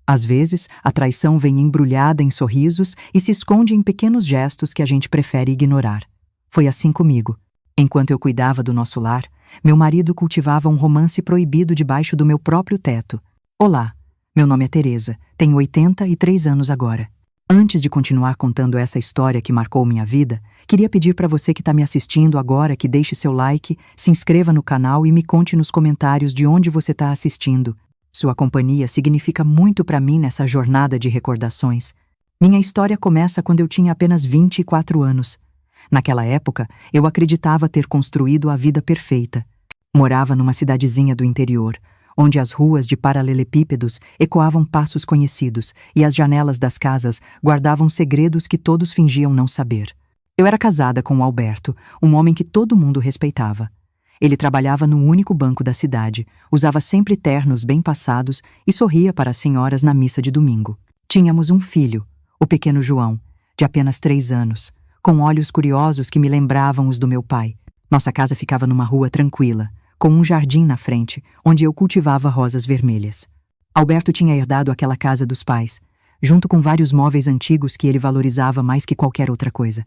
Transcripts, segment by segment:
Às vezes, a traição vem embrulhada em sorrisos e se esconde em pequenos gestos que a gente prefere ignorar. Foi assim comigo. Enquanto eu cuidava do nosso lar, meu marido cultivava um romance proibido debaixo do meu próprio teto. Olá, meu nome é Teresa, tenho 83 anos agora. Antes de continuar contando essa história que marcou minha vida, queria pedir para você que está me assistindo agora que deixe seu like, se inscreva no canal e me conte nos comentários de onde você está assistindo. Sua companhia significa muito para mim nessa jornada de recordações. Minha história começa quando eu tinha apenas 24 anos. Naquela época, eu acreditava ter construído a vida perfeita. Morava numa cidadezinha do interior, onde as ruas de paralelepípedos ecoavam passos conhecidos e as janelas das casas guardavam segredos que todos fingiam não saber. Eu era casada com o Alberto, um homem que todo mundo respeitava. Ele trabalhava no único banco da cidade, usava sempre ternos bem passados e sorria para as senhoras na missa de domingo. Tínhamos um filho, o pequeno João, de apenas 3 anos, com olhos curiosos que me lembravam os do meu pai. Nossa casa ficava numa rua tranquila, com um jardim na frente, onde eu cultivava rosas vermelhas. Alberto tinha herdado aquela casa dos pais, junto com vários móveis antigos que ele valorizava mais que qualquer outra coisa.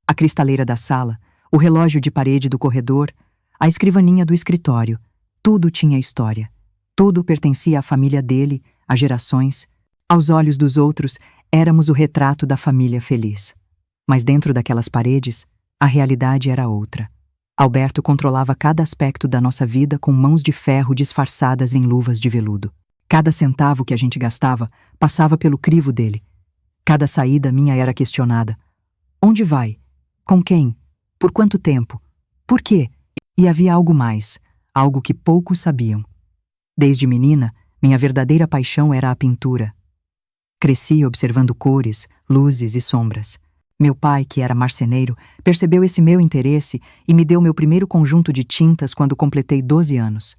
A cristaleira da sala, o relógio de parede do corredor, a escrivaninha do escritório, tudo tinha história. Tudo pertencia à família dele, a gerações. Aos olhos dos outros, éramos o retrato da família feliz. Mas dentro daquelas paredes, a realidade era outra. Alberto controlava cada aspecto da nossa vida com mãos de ferro disfarçadas em luvas de veludo. Cada centavo que a gente gastava passava pelo crivo dele. Cada saída minha era questionada. Onde vai? Com quem? Por quanto tempo? Por quê? E havia algo mais, algo que poucos sabiam. Desde menina, minha verdadeira paixão era a pintura. Cresci observando cores, luzes e sombras. Meu pai, que era marceneiro, percebeu esse meu interesse e me deu meu primeiro conjunto de tintas quando completei 12 anos.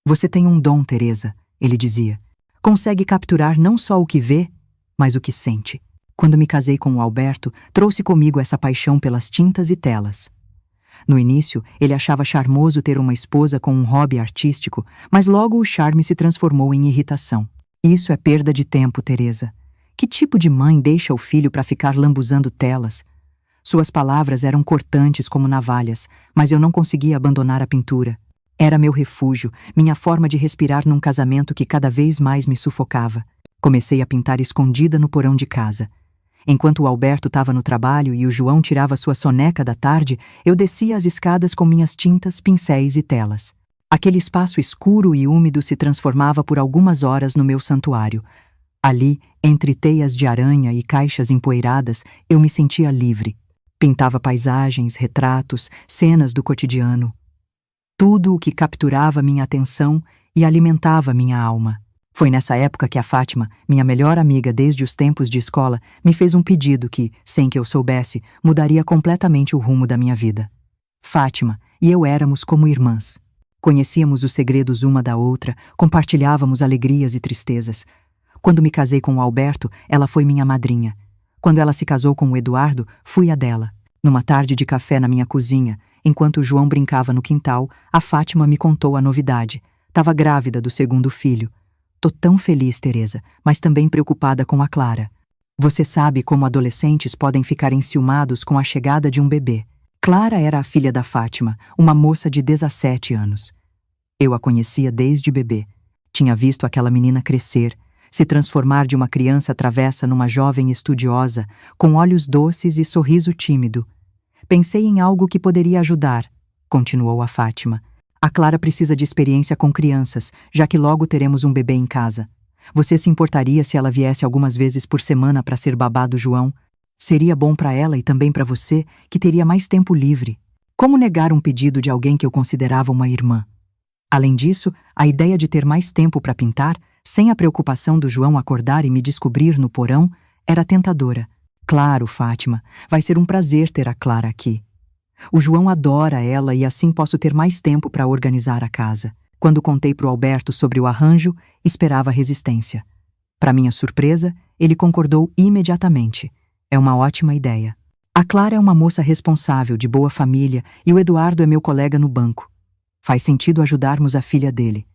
Você tem um dom, Teresa, ele dizia. Consegue capturar não só o que vê, mas o que sente. Quando me casei com o Alberto, trouxe comigo essa paixão pelas tintas e telas. No início, ele achava charmoso ter uma esposa com um hobby artístico, mas logo o charme se transformou em irritação. Isso é perda de tempo, Teresa. Que tipo de mãe deixa o filho para ficar lambuzando telas? Suas palavras eram cortantes como navalhas, mas eu não conseguia abandonar a pintura. Era meu refúgio, minha forma de respirar num casamento que cada vez mais me sufocava. Comecei a pintar escondida no porão de casa. Enquanto o Alberto estava no trabalho e o João tirava sua soneca da tarde, eu descia as escadas com minhas tintas, pincéis e telas. Aquele espaço escuro e úmido se transformava por algumas horas no meu santuário. Ali, entre teias de aranha e caixas empoeiradas, eu me sentia livre. Pintava paisagens, retratos, cenas do cotidiano. Tudo o que capturava minha atenção e alimentava minha alma. Foi nessa época que a Fátima, minha melhor amiga desde os tempos de escola, me fez um pedido que, sem que eu soubesse, mudaria completamente o rumo da minha vida. Fátima e eu éramos como irmãs. Conhecíamos os segredos uma da outra, compartilhávamos alegrias e tristezas. Quando me casei com o Alberto, ela foi minha madrinha. Quando ela se casou com o Eduardo, fui a dela. Numa tarde de café na minha cozinha, enquanto o João brincava no quintal, a Fátima me contou a novidade. Estava grávida do segundo filho. Tô tão feliz, Teresa, mas também preocupada com a Clara. Você sabe como adolescentes podem ficar enciumados com a chegada de um bebê. Clara era a filha da Fátima, uma moça de 17 anos. Eu a conhecia desde bebê. Tinha visto aquela menina crescer, se transformar de uma criança travessa numa jovem estudiosa, com olhos doces e sorriso tímido. Pensei em algo que poderia ajudar, continuou a Fátima. A Clara precisa de experiência com crianças, já que logo teremos um bebê em casa. Você se importaria se ela viesse algumas vezes por semana para ser babá do João? Seria bom para ela e também para você, que teria mais tempo livre. Como negar um pedido de alguém que eu considerava uma irmã? Além disso, a ideia de ter mais tempo para pintar, sem a preocupação do João acordar e me descobrir no porão, era tentadora. Claro, Fátima, vai ser um prazer ter a Clara aqui. O João adora ela e assim posso ter mais tempo para organizar a casa. Quando contei para o Alberto sobre o arranjo, esperava resistência. Para minha surpresa, ele concordou imediatamente. É uma ótima ideia. A Clara é uma moça responsável, de boa família, e o Eduardo é meu colega no banco. Faz sentido ajudarmos a filha dele.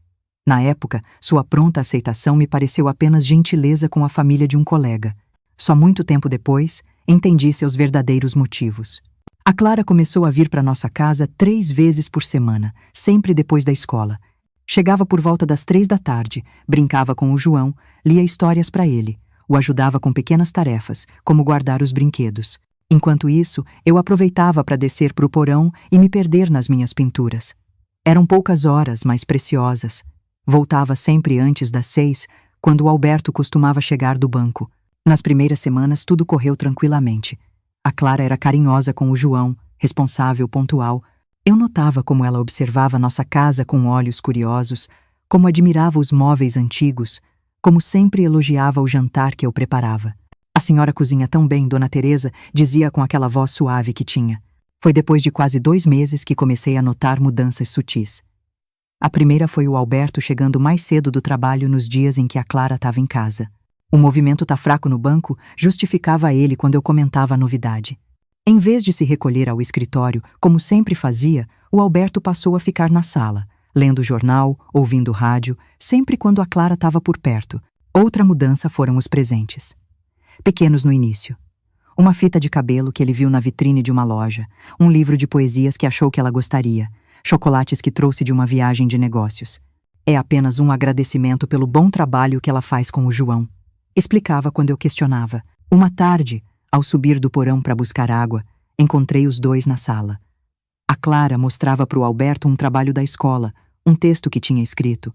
Na época, sua pronta aceitação me pareceu apenas gentileza com a família de um colega. Só muito tempo depois, entendi seus verdadeiros motivos. A Clara começou a vir para nossa casa 3 vezes por semana, sempre depois da escola. Chegava por volta das 3 da tarde, brincava com o João, lia histórias para ele, o ajudava com pequenas tarefas, como guardar os brinquedos. Enquanto isso, eu aproveitava para descer para o porão e me perder nas minhas pinturas. Eram poucas horas, mas preciosas. Voltava sempre antes das 6, quando o Alberto costumava chegar do banco. Nas primeiras semanas, tudo correu tranquilamente. A Clara era carinhosa com o João, responsável, pontual. Eu notava como ela observava nossa casa com olhos curiosos, como admirava os móveis antigos, como sempre elogiava o jantar que eu preparava. A senhora cozinha tão bem, Dona Teresa, dizia com aquela voz suave que tinha. Foi depois de quase 2 meses que comecei a notar mudanças sutis. A primeira foi o Alberto chegando mais cedo do trabalho nos dias em que a Clara estava em casa. O movimento tá fraco no banco justificava ele quando eu comentava a novidade. Em vez de se recolher ao escritório, como sempre fazia, o Alberto passou a ficar na sala, lendo jornal, ouvindo rádio, sempre quando a Clara estava por perto. Outra mudança foram os presentes. Pequenos no início. Uma fita de cabelo que ele viu na vitrine de uma loja, um livro de poesias que achou que ela gostaria, chocolates que trouxe de uma viagem de negócios. É apenas um agradecimento pelo bom trabalho que ela faz com o João. Explicava quando eu questionava. Uma tarde, ao subir do porão para buscar água, encontrei os dois na sala. A Clara mostrava para o Alberto um trabalho da escola, um texto que tinha escrito.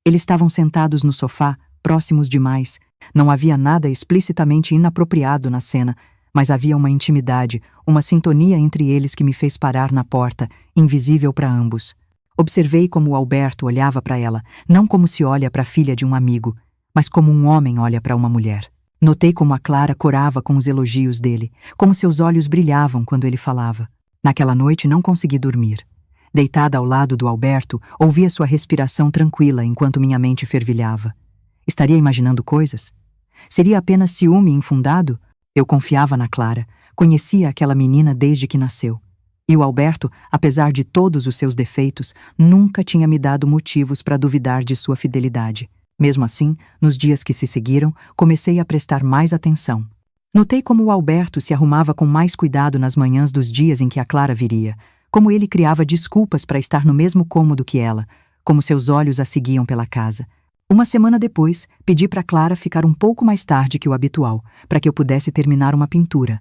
Eles estavam sentados no sofá, próximos demais. Não havia nada explicitamente inapropriado na cena, mas havia uma intimidade, uma sintonia entre eles que me fez parar na porta, invisível para ambos. Observei como o Alberto olhava para ela, não como se olha para a filha de um amigo, mas como um homem olha para uma mulher. Notei como a Clara corava com os elogios dele, como seus olhos brilhavam quando ele falava. Naquela noite não consegui dormir. Deitada ao lado do Alberto, ouvia sua respiração tranquila enquanto minha mente fervilhava. Estaria imaginando coisas? Seria apenas ciúme infundado? Eu confiava na Clara, conhecia aquela menina desde que nasceu. E o Alberto, apesar de todos os seus defeitos, nunca tinha me dado motivos para duvidar de sua fidelidade. Mesmo assim, nos dias que se seguiram, comecei a prestar mais atenção. Notei como o Alberto se arrumava com mais cuidado nas manhãs dos dias em que a Clara viria, como ele criava desculpas para estar no mesmo cômodo que ela, como seus olhos a seguiam pela casa. Uma semana depois, pedi para Clara ficar um pouco mais tarde que o habitual, para que eu pudesse terminar uma pintura.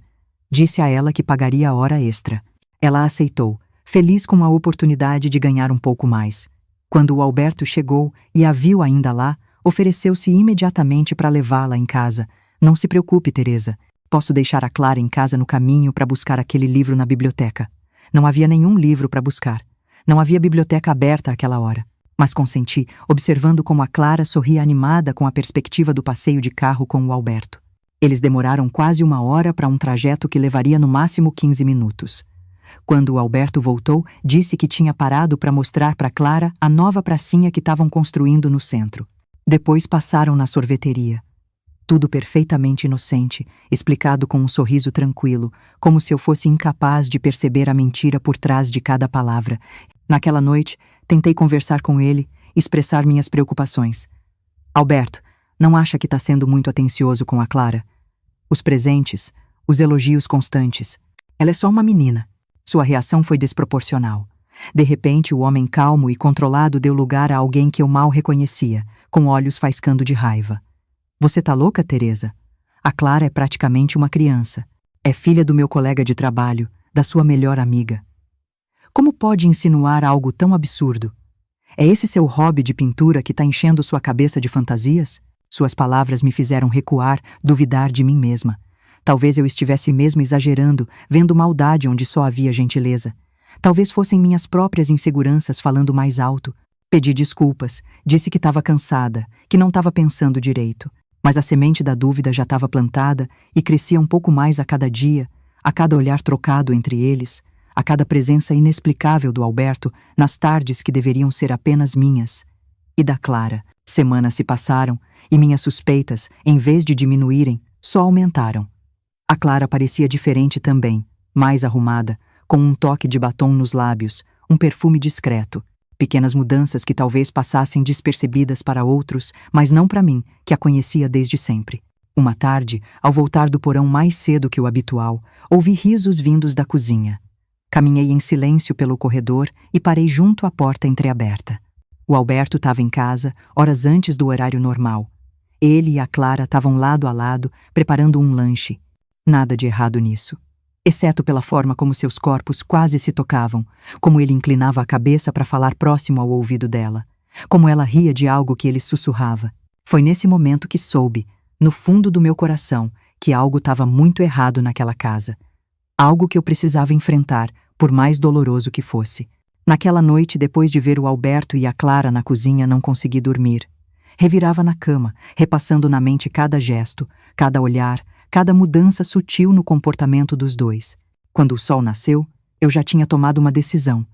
Disse a ela que pagaria a hora extra. Ela aceitou, feliz com a oportunidade de ganhar um pouco mais. Quando o Alberto chegou e a viu ainda lá, ofereceu-se imediatamente para levá-la em casa. Não se preocupe, Teresa. Posso deixar a Clara em casa no caminho para buscar aquele livro na biblioteca. Não havia nenhum livro para buscar. Não havia biblioteca aberta àquela hora. Mas consenti, observando como a Clara sorria animada com a perspectiva do passeio de carro com o Alberto. Eles demoraram quase 1 hora para um trajeto que levaria no máximo 15 minutos. Quando o Alberto voltou, disse que tinha parado para mostrar para Clara a nova pracinha que estavam construindo no centro. Depois passaram na sorveteria. Tudo perfeitamente inocente, explicado com um sorriso tranquilo, como se eu fosse incapaz de perceber a mentira por trás de cada palavra. Naquela noite, tentei conversar com ele, expressar minhas preocupações. Alberto, não acha que está sendo muito atencioso com a Clara? Os presentes, os elogios constantes. Ela é só uma menina. Sua reação foi desproporcional. De repente, o homem calmo e controlado deu lugar a alguém que eu mal reconhecia, com olhos faiscando de raiva. Você tá louca, Teresa? A Clara é praticamente uma criança. É filha do meu colega de trabalho, da sua melhor amiga. Como pode insinuar algo tão absurdo? É esse seu hobby de pintura que está enchendo sua cabeça de fantasias? Suas palavras me fizeram recuar, duvidar de mim mesma. Talvez eu estivesse mesmo exagerando, vendo maldade onde só havia gentileza. Talvez fossem minhas próprias inseguranças falando mais alto. Pedi desculpas, disse que estava cansada, que não estava pensando direito. Mas a semente da dúvida já estava plantada e crescia um pouco mais a cada dia, a cada olhar trocado entre eles, a cada presença inexplicável do Alberto nas tardes que deveriam ser apenas minhas. E da Clara. Semanas se passaram e minhas suspeitas, em vez de diminuírem, só aumentaram. A Clara parecia diferente também, mais arrumada, com um toque de batom nos lábios, um perfume discreto. Pequenas mudanças que talvez passassem despercebidas para outros, mas não para mim, que a conhecia desde sempre. Uma tarde, ao voltar do porão mais cedo que o habitual, ouvi risos vindos da cozinha. Caminhei em silêncio pelo corredor e parei junto à porta entreaberta. O Alberto estava em casa, horas antes do horário normal. Ele e a Clara estavam lado a lado, preparando um lanche. Nada de errado nisso. Exceto pela forma como seus corpos quase se tocavam, como ele inclinava a cabeça para falar próximo ao ouvido dela, como ela ria de algo que ele sussurrava. Foi nesse momento que soube, no fundo do meu coração, que algo estava muito errado naquela casa. Algo que eu precisava enfrentar, por mais doloroso que fosse. Naquela noite, depois de ver o Alberto e a Clara na cozinha, não consegui dormir. Revirava na cama, repassando na mente cada gesto, cada olhar, cada mudança sutil no comportamento dos dois. Quando o sol nasceu, eu já tinha tomado uma decisão.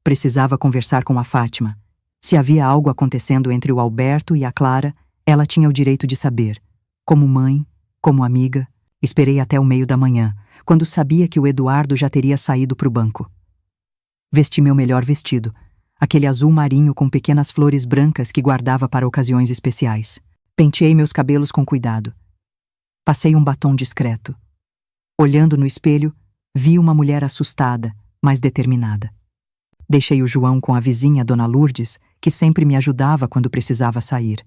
Precisava conversar com a Fátima. Se havia algo acontecendo entre o Alberto e a Clara, ela tinha o direito de saber. Como mãe, como amiga, esperei até o meio da manhã, quando sabia que o Eduardo já teria saído para o banco. Vesti meu melhor vestido, aquele azul marinho com pequenas flores brancas que guardava para ocasiões especiais. Penteei meus cabelos com cuidado. Passei um batom discreto. Olhando no espelho, vi uma mulher assustada, mas determinada. Deixei o João com a vizinha, Dona Lourdes, que sempre me ajudava quando precisava sair.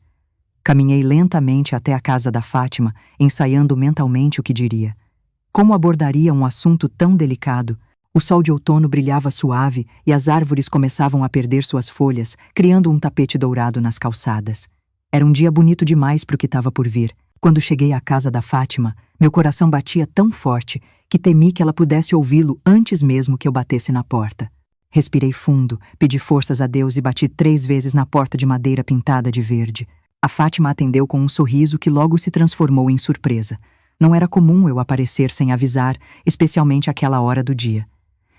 Caminhei lentamente até a casa da Fátima, ensaiando mentalmente o que diria. Como abordaria um assunto tão delicado? O sol de outono brilhava suave e as árvores começavam a perder suas folhas, criando um tapete dourado nas calçadas. Era um dia bonito demais para o que estava por vir. Quando cheguei à casa da Fátima, meu coração batia tão forte que temi que ela pudesse ouvi-lo antes mesmo que eu batesse na porta. Respirei fundo, pedi forças a Deus e bati 3 vezes na porta de madeira pintada de verde. A Fátima atendeu com um sorriso que logo se transformou em surpresa. Não era comum eu aparecer sem avisar, especialmente àquela hora do dia.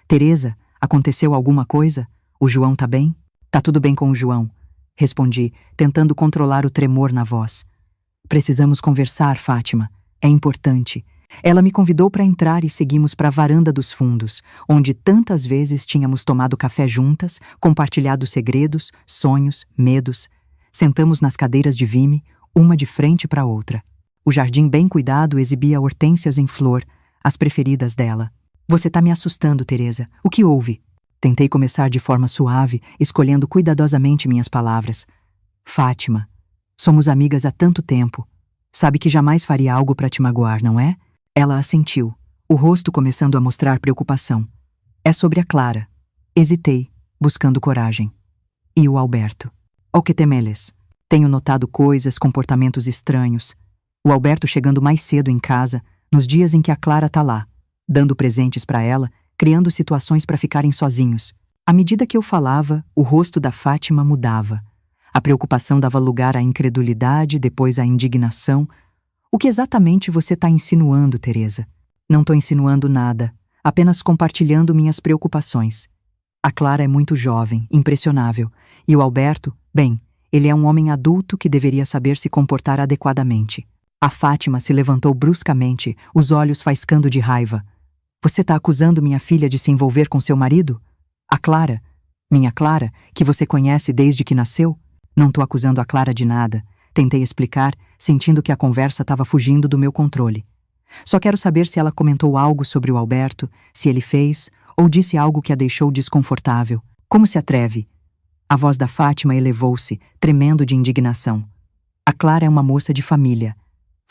Teresa, aconteceu alguma coisa? O João tá bem? Tá tudo bem com o João, respondi, tentando controlar o tremor na voz. Precisamos conversar, Fátima. É importante. Ela me convidou para entrar e seguimos para a varanda dos fundos, onde tantas vezes tínhamos tomado café juntas, compartilhado segredos, sonhos, medos. Sentamos nas cadeiras de vime, uma de frente para a outra. O jardim bem cuidado exibia hortênsias em flor, as preferidas dela. Você tá me assustando, Teresa. O que houve? Tentei começar de forma suave, escolhendo cuidadosamente minhas palavras. Fátima, somos amigas há tanto tempo. Sabe que jamais faria algo para te magoar, não é? Ela assentiu, o rosto começando a mostrar preocupação. É sobre a Clara. Hesitei, buscando coragem. E o Alberto? O que temeles? Tenho notado coisas, comportamentos estranhos. O Alberto chegando mais cedo em casa, nos dias em que a Clara tá lá, dando presentes para ela, criando situações para ficarem sozinhos. À medida que eu falava, o rosto da Fátima mudava. A preocupação dava lugar à incredulidade, depois à indignação. O que exatamente você está insinuando, Teresa? Não estou insinuando nada, apenas compartilhando minhas preocupações. A Clara é muito jovem, impressionável, e o Alberto, bem, ele é um homem adulto que deveria saber se comportar adequadamente. A Fátima se levantou bruscamente, os olhos faiscando de raiva. Você está acusando minha filha de se envolver com seu marido? A Clara, minha Clara, que você conhece desde que nasceu? Não estou acusando a Clara de nada. Tentei explicar, sentindo que a conversa estava fugindo do meu controle. Só quero saber se ela comentou algo sobre o Alberto, se ele fez, ou disse algo que a deixou desconfortável. Como se atreve? A voz da Fátima elevou-se, tremendo de indignação. A Clara é uma moça de família.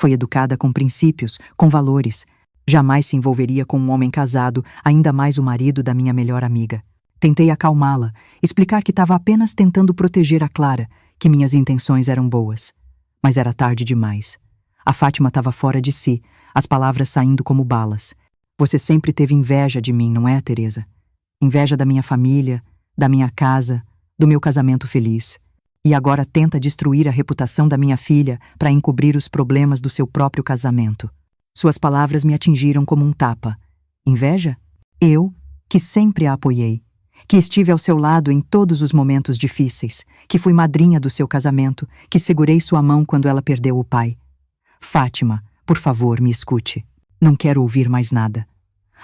Foi educada com princípios, com valores. Jamais se envolveria com um homem casado, ainda mais o marido da minha melhor amiga. Tentei acalmá-la, explicar que estava apenas tentando proteger a Clara, que minhas intenções eram boas. Mas era tarde demais. A Fátima estava fora de si, as palavras saindo como balas. Você sempre teve inveja de mim, não é, Teresa? Inveja da minha família, da minha casa, do meu casamento feliz. E agora tenta destruir a reputação da minha filha para encobrir os problemas do seu próprio casamento. Suas palavras me atingiram como um tapa. Inveja? Eu, que sempre a apoiei, que estive ao seu lado em todos os momentos difíceis, que fui madrinha do seu casamento, que segurei sua mão quando ela perdeu o pai. Fátima, por favor, me escute. Não quero ouvir mais nada.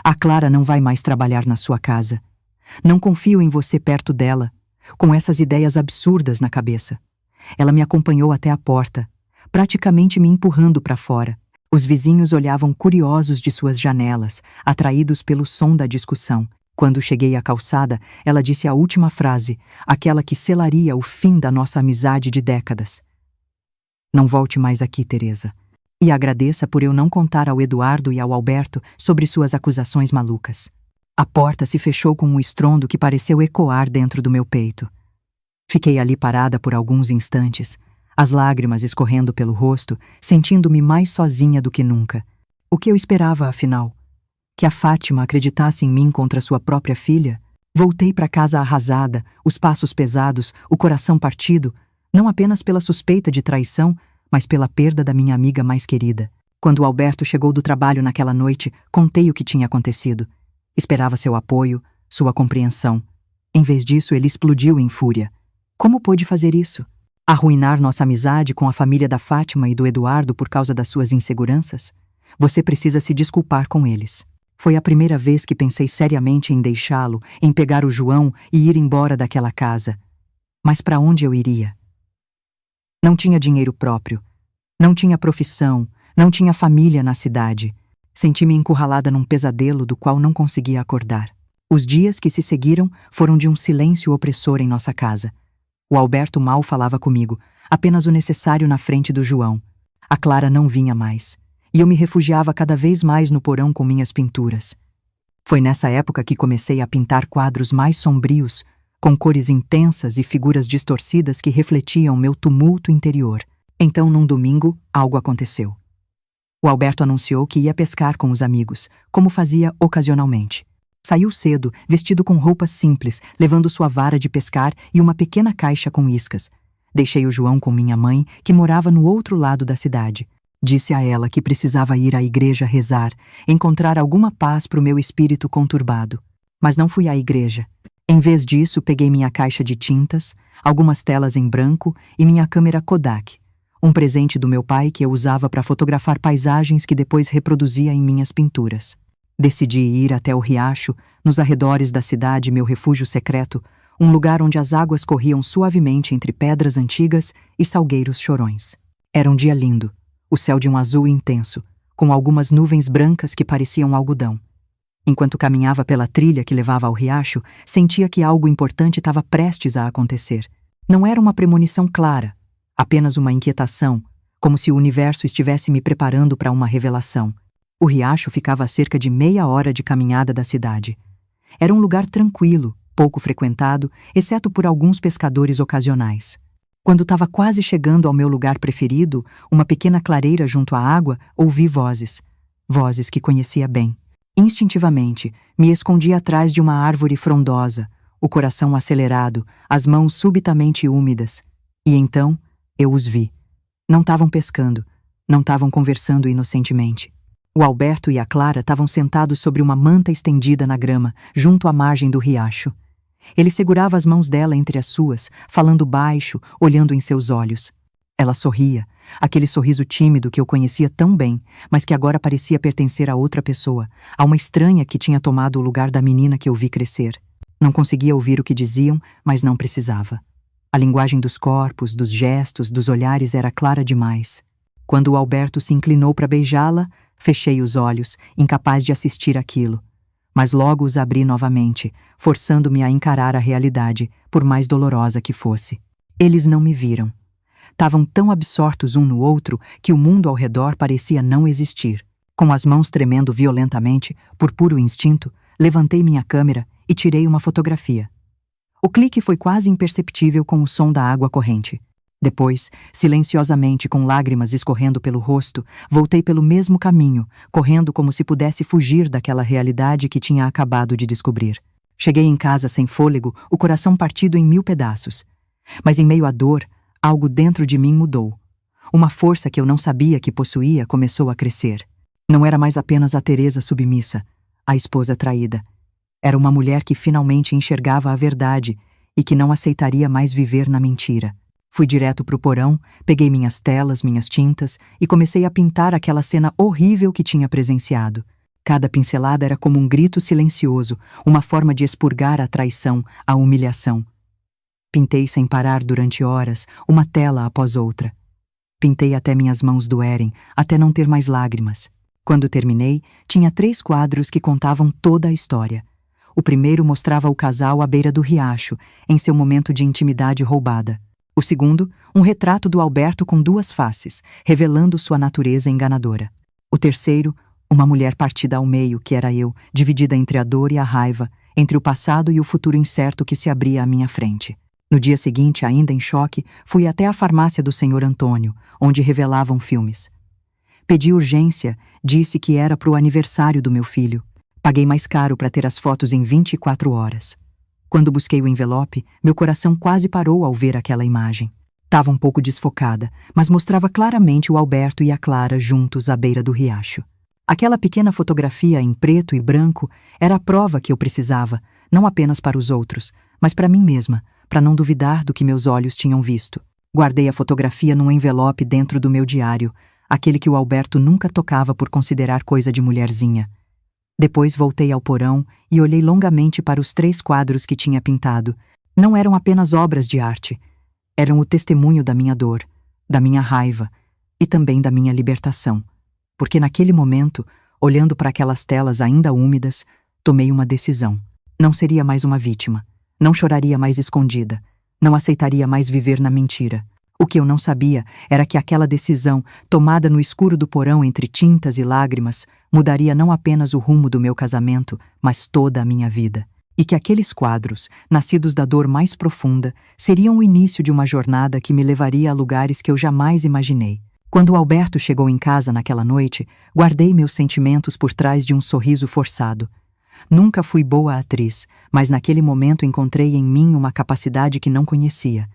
A Clara não vai mais trabalhar na sua casa. Não confio em você perto dela. com essas ideias absurdas na cabeça. Ela me acompanhou até a porta, praticamente me empurrando para fora. Os vizinhos olhavam curiosos de suas janelas, atraídos pelo som da discussão. Quando cheguei à calçada, ela disse a última frase, aquela que selaria o fim da nossa amizade de décadas. Não volte mais aqui, Teresa. E agradeça por eu não contar ao Eduardo e ao Alberto sobre suas acusações malucas. A porta se fechou com um estrondo que pareceu ecoar dentro do meu peito. Fiquei ali parada por alguns instantes, as lágrimas escorrendo pelo rosto, sentindo-me mais sozinha do que nunca. O que eu esperava, afinal? Que a Fátima acreditasse em mim contra sua própria filha? Voltei para casa arrasada, os passos pesados, o coração partido, não apenas pela suspeita de traição, mas pela perda da minha amiga mais querida. Quando o Alberto chegou do trabalho naquela noite, contei o que tinha acontecido. Esperava seu apoio, sua compreensão. Em vez disso, ele explodiu em fúria. Como pôde fazer isso? Arruinar nossa amizade com a família da Fátima e do Eduardo por causa das suas inseguranças? Você precisa se desculpar com eles. Foi a primeira vez que pensei seriamente em deixá-lo, em pegar o João e ir embora daquela casa. Mas para onde eu iria? Não tinha dinheiro próprio, não tinha profissão, não tinha família na cidade. Senti-me encurralada num pesadelo do qual não conseguia acordar. Os dias que se seguiram foram de um silêncio opressor em nossa casa. O Alberto mal falava comigo, apenas o necessário na frente do João. A Clara não vinha mais, e eu me refugiava cada vez mais no porão com minhas pinturas. Foi nessa época que comecei a pintar quadros mais sombrios, com cores intensas e figuras distorcidas que refletiam meu tumulto interior. Então, num domingo, algo aconteceu. O Alberto anunciou que ia pescar com os amigos, como fazia ocasionalmente. Saiu cedo, vestido com roupas simples, levando sua vara de pescar e uma pequena caixa com iscas. Deixei o João com minha mãe, que morava no outro lado da cidade. Disse a ela que precisava ir à igreja rezar, encontrar alguma paz para o meu espírito conturbado. Mas não fui à igreja. Em vez disso, peguei minha caixa de tintas, algumas telas em branco e minha câmera Kodak, um presente do meu pai que eu usava para fotografar paisagens que depois reproduzia em minhas pinturas. Decidi ir até o riacho, nos arredores da cidade, meu refúgio secreto, um lugar onde as águas corriam suavemente entre pedras antigas e salgueiros chorões. Era um dia lindo, o céu de um azul intenso, com algumas nuvens brancas que pareciam algodão. Enquanto caminhava pela trilha que levava ao riacho, sentia que algo importante estava prestes a acontecer. Não era uma premonição clara, apenas uma inquietação, como se o universo estivesse me preparando para uma revelação. O riacho ficava a cerca de meia hora de caminhada da cidade. Era um lugar tranquilo, pouco frequentado, exceto por alguns pescadores ocasionais. Quando estava quase chegando ao meu lugar preferido, uma pequena clareira junto à água, ouvi vozes. Vozes que conhecia bem. Instintivamente, me escondi atrás de uma árvore frondosa, o coração acelerado, as mãos subitamente úmidas. E então, eu os vi. Não estavam pescando, não estavam conversando inocentemente. O Alberto e a Clara estavam sentados sobre uma manta estendida na grama, junto à margem do riacho. Ele segurava as mãos dela entre as suas, falando baixo, olhando em seus olhos. Ela sorria, aquele sorriso tímido que eu conhecia tão bem, mas que agora parecia pertencer a outra pessoa, a uma estranha que tinha tomado o lugar da menina que eu vi crescer. Não conseguia ouvir o que diziam, mas não precisava. A linguagem dos corpos, dos gestos, dos olhares era clara demais. Quando o Alberto se inclinou para beijá-la, fechei os olhos, incapaz de assistir aquilo. Mas logo os abri novamente, forçando-me a encarar a realidade, por mais dolorosa que fosse. Eles não me viram. Estavam tão absortos um no outro que o mundo ao redor parecia não existir. Com as mãos tremendo violentamente, por puro instinto, levantei minha câmera e tirei uma fotografia. O clique foi quase imperceptível com o som da água corrente. Depois, silenciosamente, com lágrimas escorrendo pelo rosto, voltei pelo mesmo caminho, correndo como se pudesse fugir daquela realidade que tinha acabado de descobrir. Cheguei em casa sem fôlego, o coração partido em 1000 pedaços. Mas em meio à dor, algo dentro de mim mudou. Uma força que eu não sabia que possuía começou a crescer. Não era mais apenas a Teresa submissa, a esposa traída. Era uma mulher que finalmente enxergava a verdade e que não aceitaria mais viver na mentira. Fui direto para o porão, peguei minhas telas, minhas tintas e comecei a pintar aquela cena horrível que tinha presenciado. Cada pincelada era como um grito silencioso, uma forma de expurgar a traição, a humilhação. Pintei sem parar durante horas, uma tela após outra. Pintei até minhas mãos doerem, até não ter mais lágrimas. Quando terminei, tinha 3 quadros que contavam toda a história. O primeiro mostrava o casal à beira do riacho, em seu momento de intimidade roubada. O segundo, um retrato do Alberto com 2 faces, revelando sua natureza enganadora. O terceiro, uma mulher partida ao meio, que era eu, dividida entre a dor e a raiva, entre o passado e o futuro incerto que se abria à minha frente. No dia seguinte, ainda em choque, fui até a farmácia do Sr. Antônio, onde revelavam filmes. Pedi urgência, disse que era para o aniversário do meu filho. Paguei mais caro para ter as fotos em 24 horas. Quando busquei o envelope, meu coração quase parou ao ver aquela imagem. Estava um pouco desfocada, mas mostrava claramente o Alberto e a Clara juntos à beira do riacho. Aquela pequena fotografia em preto e branco era a prova que eu precisava, não apenas para os outros, mas para mim mesma, para não duvidar do que meus olhos tinham visto. Guardei a fotografia num envelope dentro do meu diário, aquele que o Alberto nunca tocava por considerar coisa de mulherzinha. Depois voltei ao porão e olhei longamente para os 3 quadros que tinha pintado. Não eram apenas obras de arte. Eram o testemunho da minha dor, da minha raiva e também da minha libertação. Porque naquele momento, olhando para aquelas telas ainda úmidas, tomei uma decisão. Não seria mais uma vítima. Não choraria mais escondida. Não aceitaria mais viver na mentira. O que eu não sabia era que aquela decisão, tomada no escuro do porão entre tintas e lágrimas, mudaria não apenas o rumo do meu casamento, mas toda a minha vida. E que aqueles quadros, nascidos da dor mais profunda, seriam o início de uma jornada que me levaria a lugares que eu jamais imaginei. Quando o Alberto chegou em casa naquela noite, guardei meus sentimentos por trás de um sorriso forçado. Nunca fui boa atriz, mas naquele momento encontrei em mim uma capacidade que não conhecia.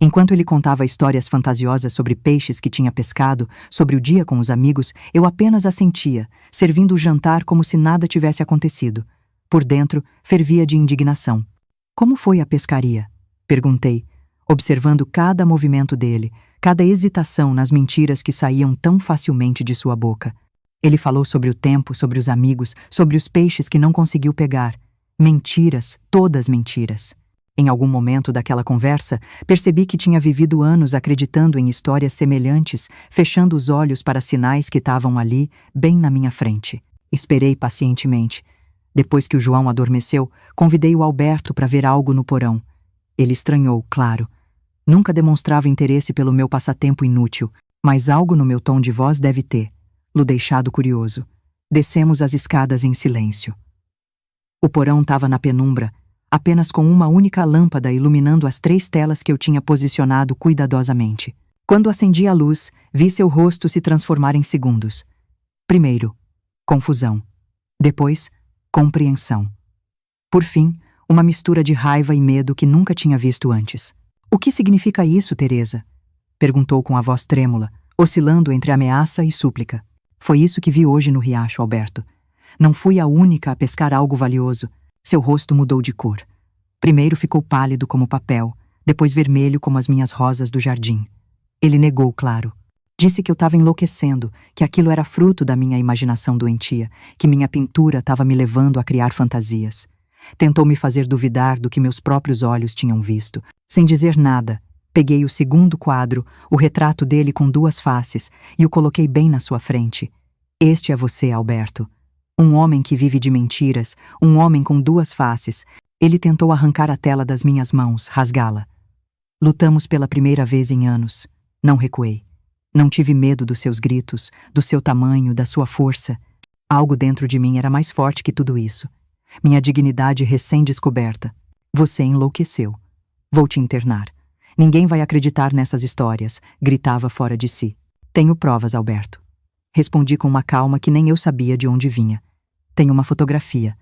Enquanto ele contava histórias fantasiosas sobre peixes que tinha pescado, sobre o dia com os amigos, eu apenas assentia, servindo o jantar como se nada tivesse acontecido. Por dentro, fervia de indignação. Como foi a pescaria? Perguntei, observando cada movimento dele, cada hesitação nas mentiras que saíam tão facilmente de sua boca. Ele falou sobre o tempo, sobre os amigos, sobre os peixes que não conseguiu pegar. Mentiras, todas mentiras. Em algum momento daquela conversa, percebi que tinha vivido anos acreditando em histórias semelhantes, fechando os olhos para sinais que estavam ali, bem na minha frente. Esperei pacientemente. Depois que o João adormeceu, convidei o Alberto para ver algo no porão. Ele estranhou, claro. Nunca demonstrava interesse pelo meu passatempo inútil, mas algo no meu tom de voz deve ter lo deixado curioso. Descemos as escadas em silêncio. O porão estava na penumbra, apenas com uma única lâmpada iluminando as 3 telas que eu tinha posicionado cuidadosamente. Quando acendi a luz, vi seu rosto se transformar em segundos. Primeiro, confusão. Depois, compreensão. Por fim, uma mistura de raiva e medo que nunca tinha visto antes. "O que significa isso, Teresa?" perguntou com a voz trêmula, oscilando entre ameaça e súplica. "Foi isso que vi hoje no riacho, Alberto. Não fui a única a pescar algo valioso." Seu rosto mudou de cor. Primeiro ficou pálido como papel, depois vermelho como as minhas rosas do jardim. Ele negou, claro. Disse que eu estava enlouquecendo, que aquilo era fruto da minha imaginação doentia, que minha pintura estava me levando a criar fantasias. Tentou me fazer duvidar do que meus próprios olhos tinham visto. Sem dizer nada, peguei o segundo quadro, o retrato dele com 2 faces, e o coloquei bem na sua frente. "Este é você, Alberto. Um homem que vive de mentiras, um homem com 2 faces." Ele tentou arrancar a tela das minhas mãos, rasgá-la. Lutamos pela primeira vez em anos. Não recuei. Não tive medo dos seus gritos, do seu tamanho, da sua força. Algo dentro de mim era mais forte que tudo isso. Minha dignidade recém-descoberta. "Você enlouqueceu. Vou te internar. Ninguém vai acreditar nessas histórias", gritava fora de si. "Tenho provas, Alberto." Respondi com uma calma que nem eu sabia de onde vinha. "Tenho uma fotografia."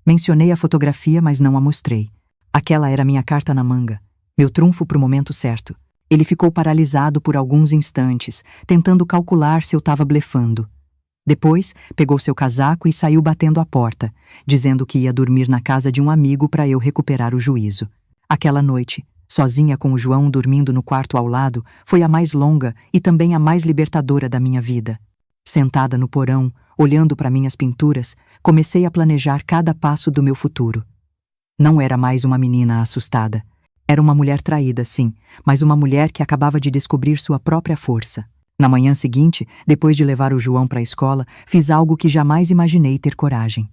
Mencionei a fotografia, mas não a mostrei. Aquela era minha carta na manga, meu trunfo para o momento certo. Ele ficou paralisado por alguns instantes, tentando calcular se eu estava blefando. Depois, pegou seu casaco e saiu batendo à porta, dizendo que ia dormir na casa de um amigo para eu recuperar o juízo. Aquela noite, sozinha com o João dormindo no quarto ao lado, foi a mais longa e também a mais libertadora da minha vida. Sentada no porão, olhando para minhas pinturas, comecei a planejar cada passo do meu futuro. Não era mais uma menina assustada. Era uma mulher traída, sim, mas uma mulher que acabava de descobrir sua própria força. Na manhã seguinte, depois de levar o João para a escola, fiz algo que jamais imaginei ter coragem.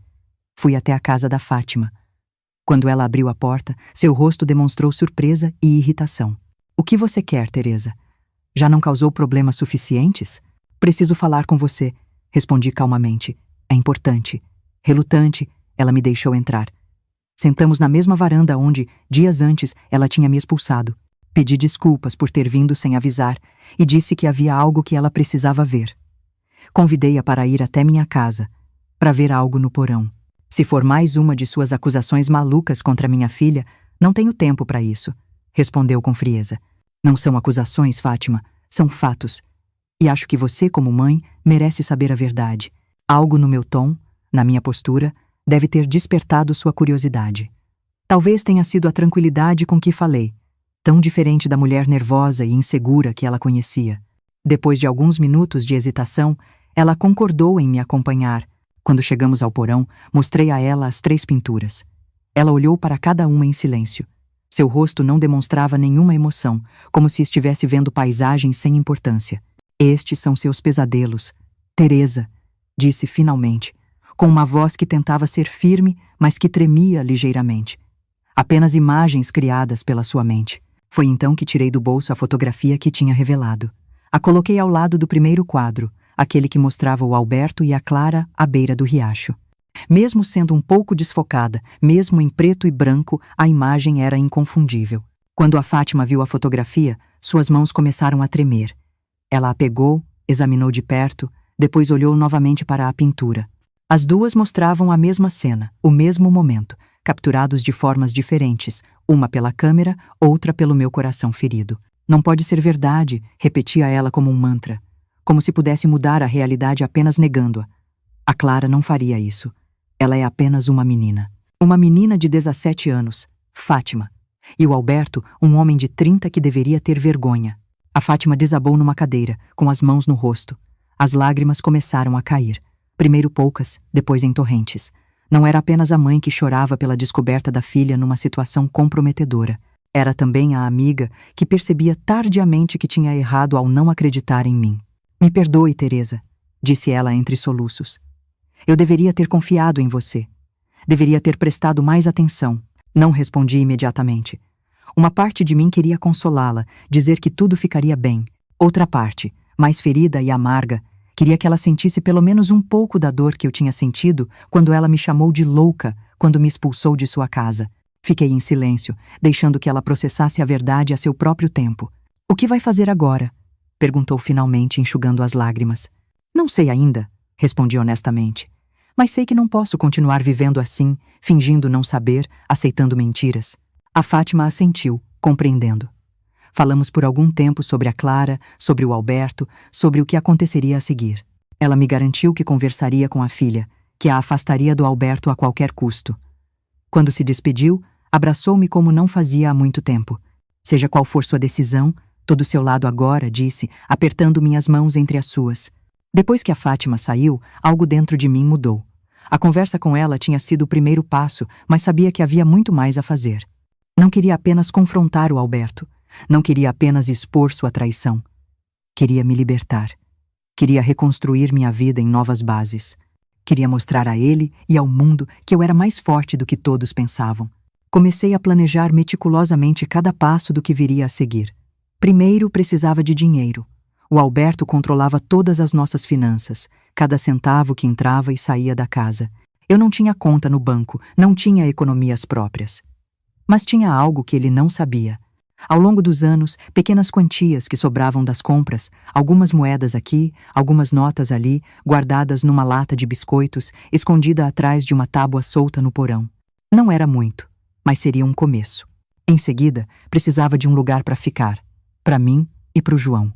Fui até a casa da Fátima. Quando ela abriu a porta, seu rosto demonstrou surpresa e irritação. "O que você quer, Teresa? Já não causou problemas suficientes? Preciso falar com você", respondi calmamente. "É importante." Relutante, ela me deixou entrar. Sentamos na mesma varanda onde, dias antes, ela tinha me expulsado. Pedi desculpas por ter vindo sem avisar e disse que havia algo que ela precisava ver. Convidei-a para ir até minha casa, para ver algo no porão. "Se for mais uma de suas acusações malucas contra minha filha, não tenho tempo para isso", respondeu com frieza. "Não são acusações, Fátima, são fatos. E acho que você, como mãe, merece saber a verdade. Algo no meu tom, na minha postura, deve ter despertado sua curiosidade. Talvez tenha sido a tranquilidade com que falei, tão diferente da mulher nervosa e insegura que ela conhecia. Depois de alguns minutos de hesitação, ela concordou em me acompanhar. Quando chegamos ao porão, mostrei a ela as 3 pinturas. Ela olhou para cada uma em silêncio. Seu rosto não demonstrava nenhuma emoção, como se estivesse vendo paisagens sem importância. "Estes são seus pesadelos, Teresa", disse finalmente, com uma voz que tentava ser firme, mas que tremia ligeiramente. "Apenas imagens criadas pela sua mente." Foi então que tirei do bolso a fotografia que tinha revelado. A coloquei ao lado do primeiro quadro, aquele que mostrava o Alberto e a Clara à beira do riacho. Mesmo sendo um pouco desfocada, mesmo em preto e branco, a imagem era inconfundível. Quando a Fátima viu a fotografia, suas mãos começaram a tremer. Ela a pegou, examinou de perto, depois olhou novamente para a pintura. As duas mostravam a mesma cena, o mesmo momento, capturados de formas diferentes, uma pela câmera, outra pelo meu coração ferido. "Não pode ser verdade", repetia ela como um mantra, como se pudesse mudar a realidade apenas negando-a. "A Clara não faria isso. Ela é apenas uma menina. Uma menina de 17 anos, Fátima. E o Alberto, um homem de 30 que deveria ter vergonha." A Fátima desabou numa cadeira, com as mãos no rosto. As lágrimas começaram a cair. Primeiro poucas, depois em torrentes. Não era apenas a mãe que chorava pela descoberta da filha numa situação comprometedora. Era também a amiga que percebia tardiamente que tinha errado ao não acreditar em mim. "Me perdoe, Teresa", disse ela entre soluços. "Eu deveria ter confiado em você. Deveria ter prestado mais atenção." Não respondi imediatamente. Uma parte de mim queria consolá-la, dizer que tudo ficaria bem. Outra parte, mais ferida e amarga, queria que ela sentisse pelo menos um pouco da dor que eu tinha sentido quando ela me chamou de louca quando me expulsou de sua casa. Fiquei em silêncio, deixando que ela processasse a verdade a seu próprio tempo. "O que vai fazer agora?" perguntou finalmente, enxugando as lágrimas. "Não sei ainda", respondi honestamente. "Mas sei que não posso continuar vivendo assim, fingindo não saber, aceitando mentiras." A Fátima assentiu, compreendendo. Falamos por algum tempo sobre a Clara, sobre o Alberto, sobre o que aconteceria a seguir. Ela me garantiu que conversaria com a filha, que a afastaria do Alberto a qualquer custo. Quando se despediu, abraçou-me como não fazia há muito tempo. "Seja qual for sua decisão, tô do seu lado agora", disse, apertando minhas mãos entre as suas. Depois que a Fátima saiu, algo dentro de mim mudou. A conversa com ela tinha sido o primeiro passo, mas sabia que havia muito mais a fazer. Não queria apenas confrontar o Alberto. Não queria apenas expor sua traição. Queria me libertar. Queria reconstruir minha vida em novas bases. Queria mostrar a ele e ao mundo que eu era mais forte do que todos pensavam. Comecei a planejar meticulosamente cada passo do que viria a seguir. Primeiro, precisava de dinheiro. O Alberto controlava todas as nossas finanças, cada centavo que entrava e saía da casa. Eu não tinha conta no banco, não tinha economias próprias. Mas tinha algo que ele não sabia. Ao longo dos anos, pequenas quantias que sobravam das compras, algumas moedas aqui, algumas notas ali, guardadas numa lata de biscoitos, escondida atrás de uma tábua solta no porão. Não era muito, mas seria um começo. Em seguida, precisava de um lugar para ficar, para mim e para o João.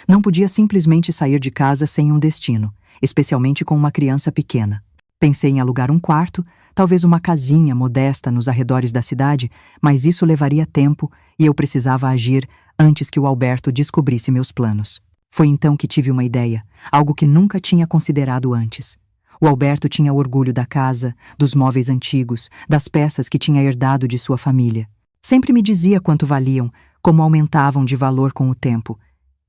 Não podia simplesmente sair de casa sem um destino, especialmente com uma criança pequena. Pensei em alugar um quarto, talvez uma casinha modesta nos arredores da cidade, mas isso levaria tempo e eu precisava agir antes que o Alberto descobrisse meus planos. Foi então que tive uma ideia, algo que nunca tinha considerado antes. O Alberto tinha orgulho da casa, dos móveis antigos, das peças que tinha herdado de sua família. Sempre me dizia quanto valiam, como aumentavam de valor com o tempo.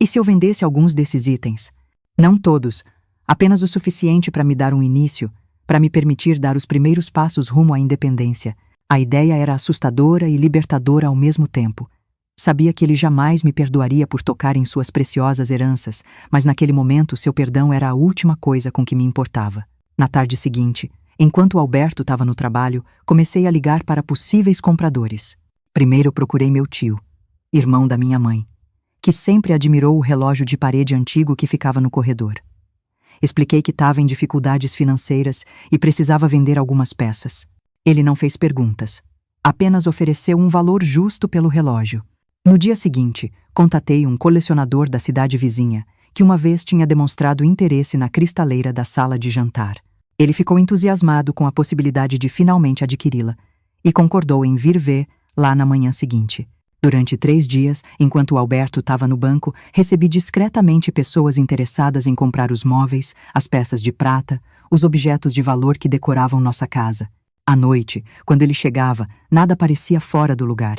E se eu vendesse alguns desses itens? Não todos, apenas o suficiente para me dar um início, para me permitir dar os primeiros passos rumo à independência. A ideia era assustadora e libertadora ao mesmo tempo. Sabia que ele jamais me perdoaria por tocar em suas preciosas heranças, mas naquele momento seu perdão era a última coisa com que me importava. Na tarde seguinte, enquanto Alberto estava no trabalho, comecei a ligar para possíveis compradores. Primeiro procurei meu tio, irmão da minha mãe, que sempre admirou o relógio de parede antigo que ficava no corredor. Expliquei que estava em dificuldades financeiras e precisava vender algumas peças. Ele não fez perguntas, apenas ofereceu um valor justo pelo relógio. No dia seguinte, contatei um colecionador da cidade vizinha, que uma vez tinha demonstrado interesse na cristaleira da sala de jantar. Ele ficou entusiasmado com a possibilidade de finalmente adquiri-la e concordou em vir ver lá na manhã seguinte. Durante 3 dias, enquanto o Alberto estava no banco, recebi discretamente pessoas interessadas em comprar os móveis, as peças de prata, os objetos de valor que decoravam nossa casa. À noite, quando ele chegava, nada parecia fora do lugar.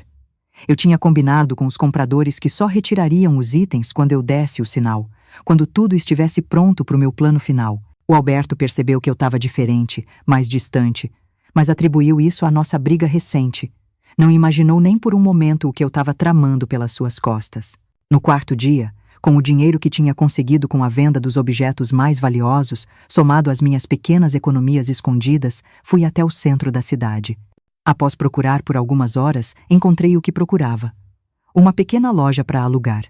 Eu tinha combinado com os compradores que só retirariam os itens quando eu desse o sinal, quando tudo estivesse pronto para o meu plano final. O Alberto percebeu que eu estava diferente, mais distante, mas atribuiu isso à nossa briga recente. Não imaginou nem por um momento o que eu estava tramando pelas suas costas. No 4º dia, com o dinheiro que tinha conseguido com a venda dos objetos mais valiosos, somado às minhas pequenas economias escondidas, fui até o centro da cidade. Após procurar por algumas horas, encontrei o que procurava. Uma pequena loja para alugar.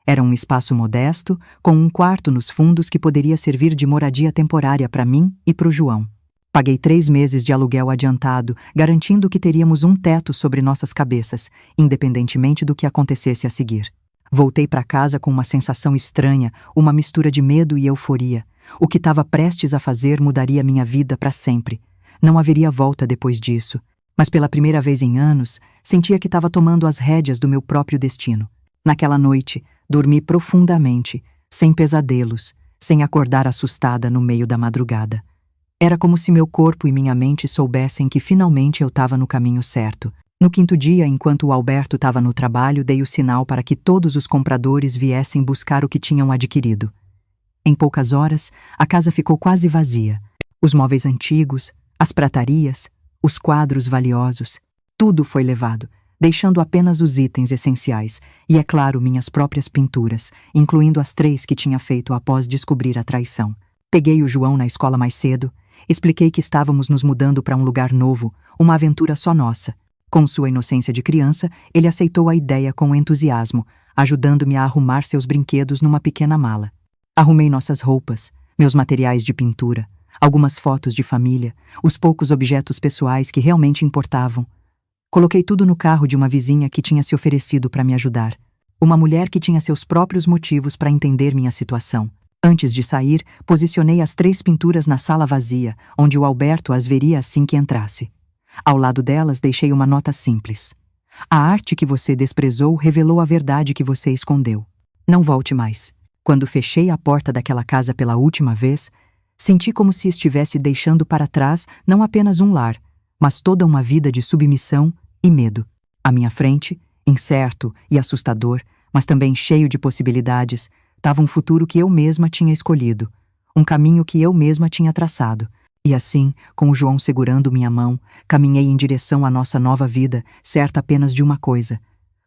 Era um espaço modesto, com um quarto nos fundos que poderia servir de moradia temporária para mim e para o João. Paguei 3 meses de aluguel adiantado, garantindo que teríamos um teto sobre nossas cabeças, independentemente do que acontecesse a seguir. Voltei para casa com uma sensação estranha, uma mistura de medo e euforia. O que estava prestes a fazer mudaria minha vida para sempre. Não haveria volta depois disso. Mas pela primeira vez em anos, sentia que estava tomando as rédeas do meu próprio destino. Naquela noite, dormi profundamente, sem pesadelos, sem acordar assustada no meio da madrugada. Era como se meu corpo e minha mente soubessem que finalmente eu estava no caminho certo. No 5º dia, enquanto o Alberto estava no trabalho, dei o sinal para que todos os compradores viessem buscar o que tinham adquirido. Em poucas horas, a casa ficou quase vazia. Os móveis antigos, as pratarias, os quadros valiosos, tudo foi levado, deixando apenas os itens essenciais e, é claro, minhas próprias pinturas, incluindo as 3 que tinha feito após descobrir a traição. Peguei o João na escola mais cedo, expliquei que estávamos nos mudando para um lugar novo, uma aventura só nossa. Com sua inocência de criança, ele aceitou a ideia com entusiasmo, ajudando-me a arrumar seus brinquedos numa pequena mala. Arrumei nossas roupas, meus materiais de pintura, algumas fotos de família, os poucos objetos pessoais que realmente importavam. Coloquei tudo no carro de uma vizinha que tinha se oferecido para me ajudar. Uma mulher que tinha seus próprios motivos para entender minha situação. Antes de sair, posicionei as 3 pinturas na sala vazia, onde o Alberto as veria assim que entrasse. Ao lado delas, deixei uma nota simples. A arte que você desprezou revelou a verdade que você escondeu. Não volte mais. Quando fechei a porta daquela casa pela última vez, senti como se estivesse deixando para trás não apenas um lar, mas toda uma vida de submissão e medo. À minha frente, incerto e assustador, mas também cheio de possibilidades, estava um futuro que eu mesma tinha escolhido, um caminho que eu mesma tinha traçado. E assim, com o João segurando minha mão, caminhei em direção à nossa nova vida, certa apenas de uma coisa.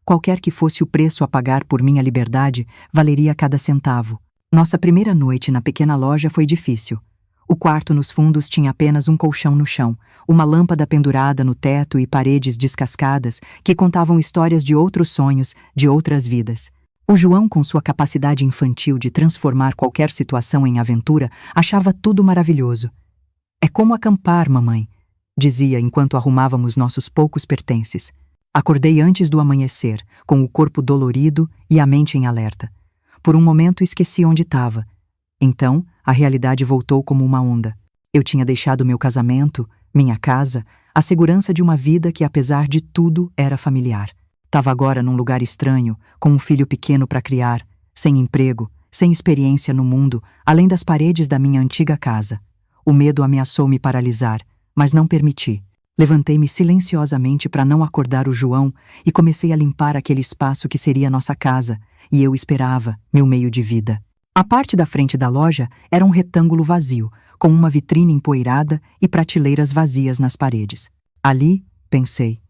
Qualquer que fosse o preço a pagar por minha liberdade, valeria cada centavo. Nossa primeira noite na pequena loja foi difícil. O quarto nos fundos tinha apenas um colchão no chão, uma lâmpada pendurada no teto e paredes descascadas que contavam histórias de outros sonhos, de outras vidas. O João, com sua capacidade infantil de transformar qualquer situação em aventura, achava tudo maravilhoso. É como acampar, mamãe, dizia enquanto arrumávamos nossos poucos pertences. Acordei antes do amanhecer, com o corpo dolorido e a mente em alerta. Por um momento esqueci onde estava. Então, a realidade voltou como uma onda. Eu tinha deixado meu casamento, minha casa, a segurança de uma vida que, apesar de tudo, era familiar. Estava agora num lugar estranho, com um filho pequeno para criar, sem emprego, sem experiência no mundo, além das paredes da minha antiga casa. O medo ameaçou me paralisar, mas não permiti. Levantei-me silenciosamente para não acordar o João e comecei a limpar aquele espaço que seria nossa casa, e eu esperava meu meio de vida. A parte da frente da loja era um retângulo vazio, com uma vitrine empoeirada e prateleiras vazias nas paredes. Ali, pensei,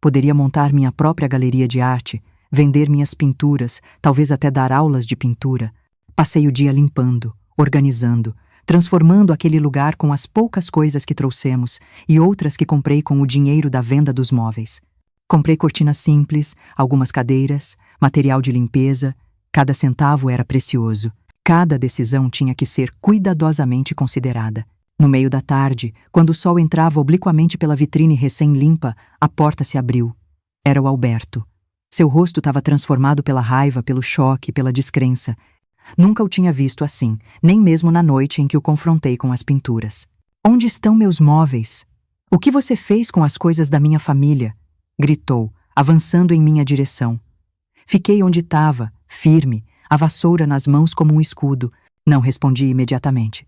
poderia montar minha própria galeria de arte, vender minhas pinturas, talvez até dar aulas de pintura. Passei o dia limpando, organizando, transformando aquele lugar com as poucas coisas que trouxemos e outras que comprei com o dinheiro da venda dos móveis. Comprei cortinas simples, algumas cadeiras, material de limpeza. Cada centavo era precioso. Cada decisão tinha que ser cuidadosamente considerada. No meio da tarde, quando o sol entrava obliquamente pela vitrine recém-limpa, a porta se abriu. Era o Alberto. Seu rosto estava transformado pela raiva, pelo choque, pela descrença. Nunca o tinha visto assim, nem mesmo na noite em que o confrontei com as pinturas. "Onde estão meus móveis? O que você fez com as coisas da minha família?" gritou, avançando em minha direção. Fiquei onde estava, firme, a vassoura nas mãos como um escudo. Não respondi imediatamente.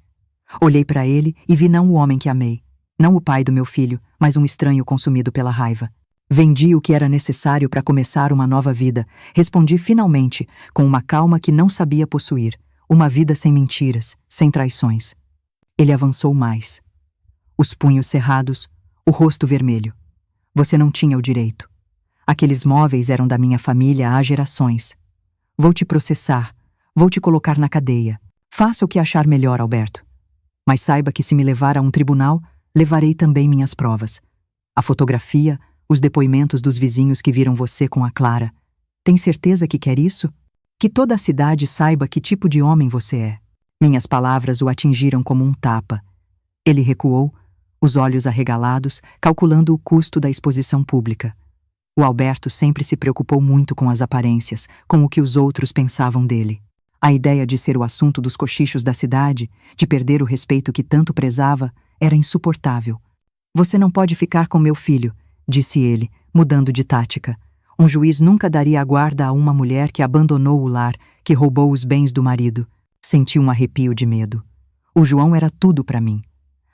Olhei para ele e vi não o homem que amei, não o pai do meu filho, mas um estranho consumido pela raiva. Vendi o que era necessário para começar uma nova vida. Respondi finalmente, com uma calma que não sabia possuir. Uma vida sem mentiras, sem traições. Ele avançou mais. Os punhos cerrados, o rosto vermelho. "Você não tinha o direito. Aqueles móveis eram da minha família há gerações. Vou te processar, vou te colocar na cadeia. Faça o que achar melhor, Alberto. Mas saiba que se me levar a um tribunal, levarei também minhas provas. A fotografia, os depoimentos dos vizinhos que viram você com a Clara. Tem certeza que quer isso? Que toda a cidade saiba que tipo de homem você é." Minhas palavras o atingiram como um tapa. Ele recuou, os olhos arregalados, calculando o custo da exposição pública. O Alberto sempre se preocupou muito com as aparências, com o que os outros pensavam dele. A ideia de ser o assunto dos cochichos da cidade, de perder o respeito que tanto prezava, era insuportável. "Você não pode ficar com meu filho", disse ele, mudando de tática. Um juiz nunca daria a guarda a uma mulher que abandonou o lar, que roubou os bens do marido. Senti um arrepio de medo. O João era tudo para mim.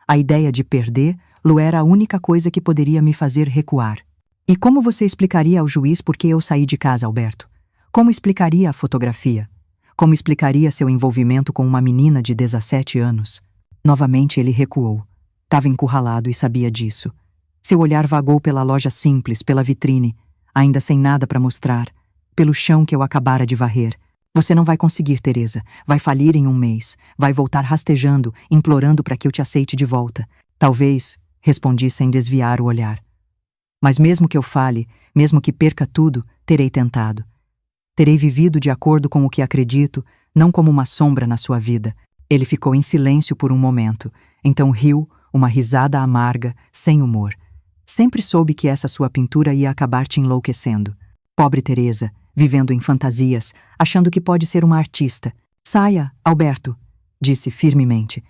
A ideia de perdê-lo era a única coisa que poderia me fazer recuar. "E como você explicaria ao juiz por que eu saí de casa, Alberto? Como explicaria a fotografia? Como explicaria seu envolvimento com uma menina de 17 anos? Novamente ele recuou. Estava encurralado e sabia disso. Seu olhar vagou pela loja simples, pela vitrine, ainda sem nada para mostrar, pelo chão que eu acabara de varrer. "Você não vai conseguir, Teresa. Vai falir em um mês. Vai voltar rastejando, implorando para que eu te aceite de volta." "Talvez", respondi sem desviar o olhar. "Mas mesmo que eu fale, mesmo que perca tudo, terei tentado. Terei vivido de acordo com o que acredito, não como uma sombra na sua vida." Ele ficou em silêncio por um momento, então riu, uma risada amarga, sem humor. "Sempre soube que essa sua pintura ia acabar te enlouquecendo. Pobre Teresa, vivendo em fantasias, achando que pode ser uma artista. Saia, Alberto", disse firmemente.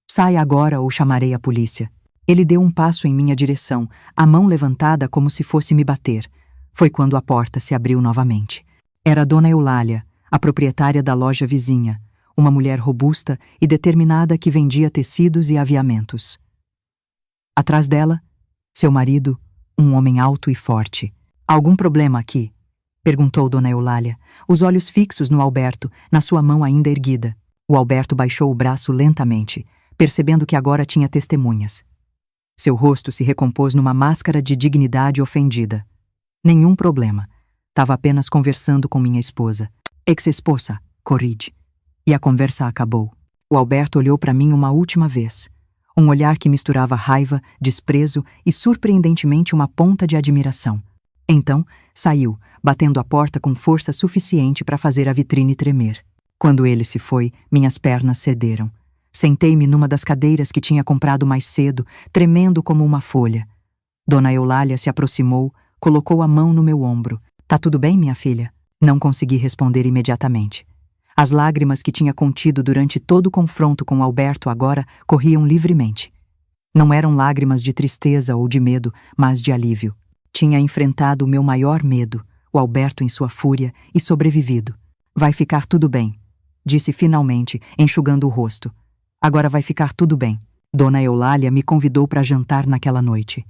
"Saia agora ou chamarei a polícia." Ele deu um passo em minha direção, a mão levantada como se fosse me bater. Foi quando a porta se abriu novamente. Era Dona Eulália, a proprietária da loja vizinha, uma mulher robusta e determinada que vendia tecidos e aviamentos. Atrás dela, seu marido, um homem alto e forte. "Algum problema aqui?" perguntou Dona Eulália, os olhos fixos no Alberto, na sua mão ainda erguida. O Alberto baixou o braço lentamente, percebendo que agora tinha testemunhas. Seu rosto se recompôs numa máscara de dignidade ofendida. "Nenhum problema. Estava apenas conversando com minha esposa. Ex-esposa, corrige." E a conversa acabou. O Alberto olhou para mim uma última vez. Um olhar que misturava raiva, desprezo e, surpreendentemente, uma ponta de admiração. Então, saiu, batendo a porta com força suficiente para fazer a vitrine tremer. Quando ele se foi, minhas pernas cederam. Sentei-me numa das cadeiras que tinha comprado mais cedo, tremendo como uma folha. Dona Eulália se aproximou, colocou a mão no meu ombro. "Tá tudo bem, minha filha?" Não consegui responder imediatamente. As lágrimas que tinha contido durante todo o confronto com Alberto agora corriam livremente. Não eram lágrimas de tristeza ou de medo, mas de alívio. Tinha enfrentado o meu maior medo, o Alberto em sua fúria, e sobrevivido. "Vai ficar tudo bem", disse finalmente, enxugando o rosto. "Agora vai ficar tudo bem." Dona Eulália me convidou para jantar naquela noite.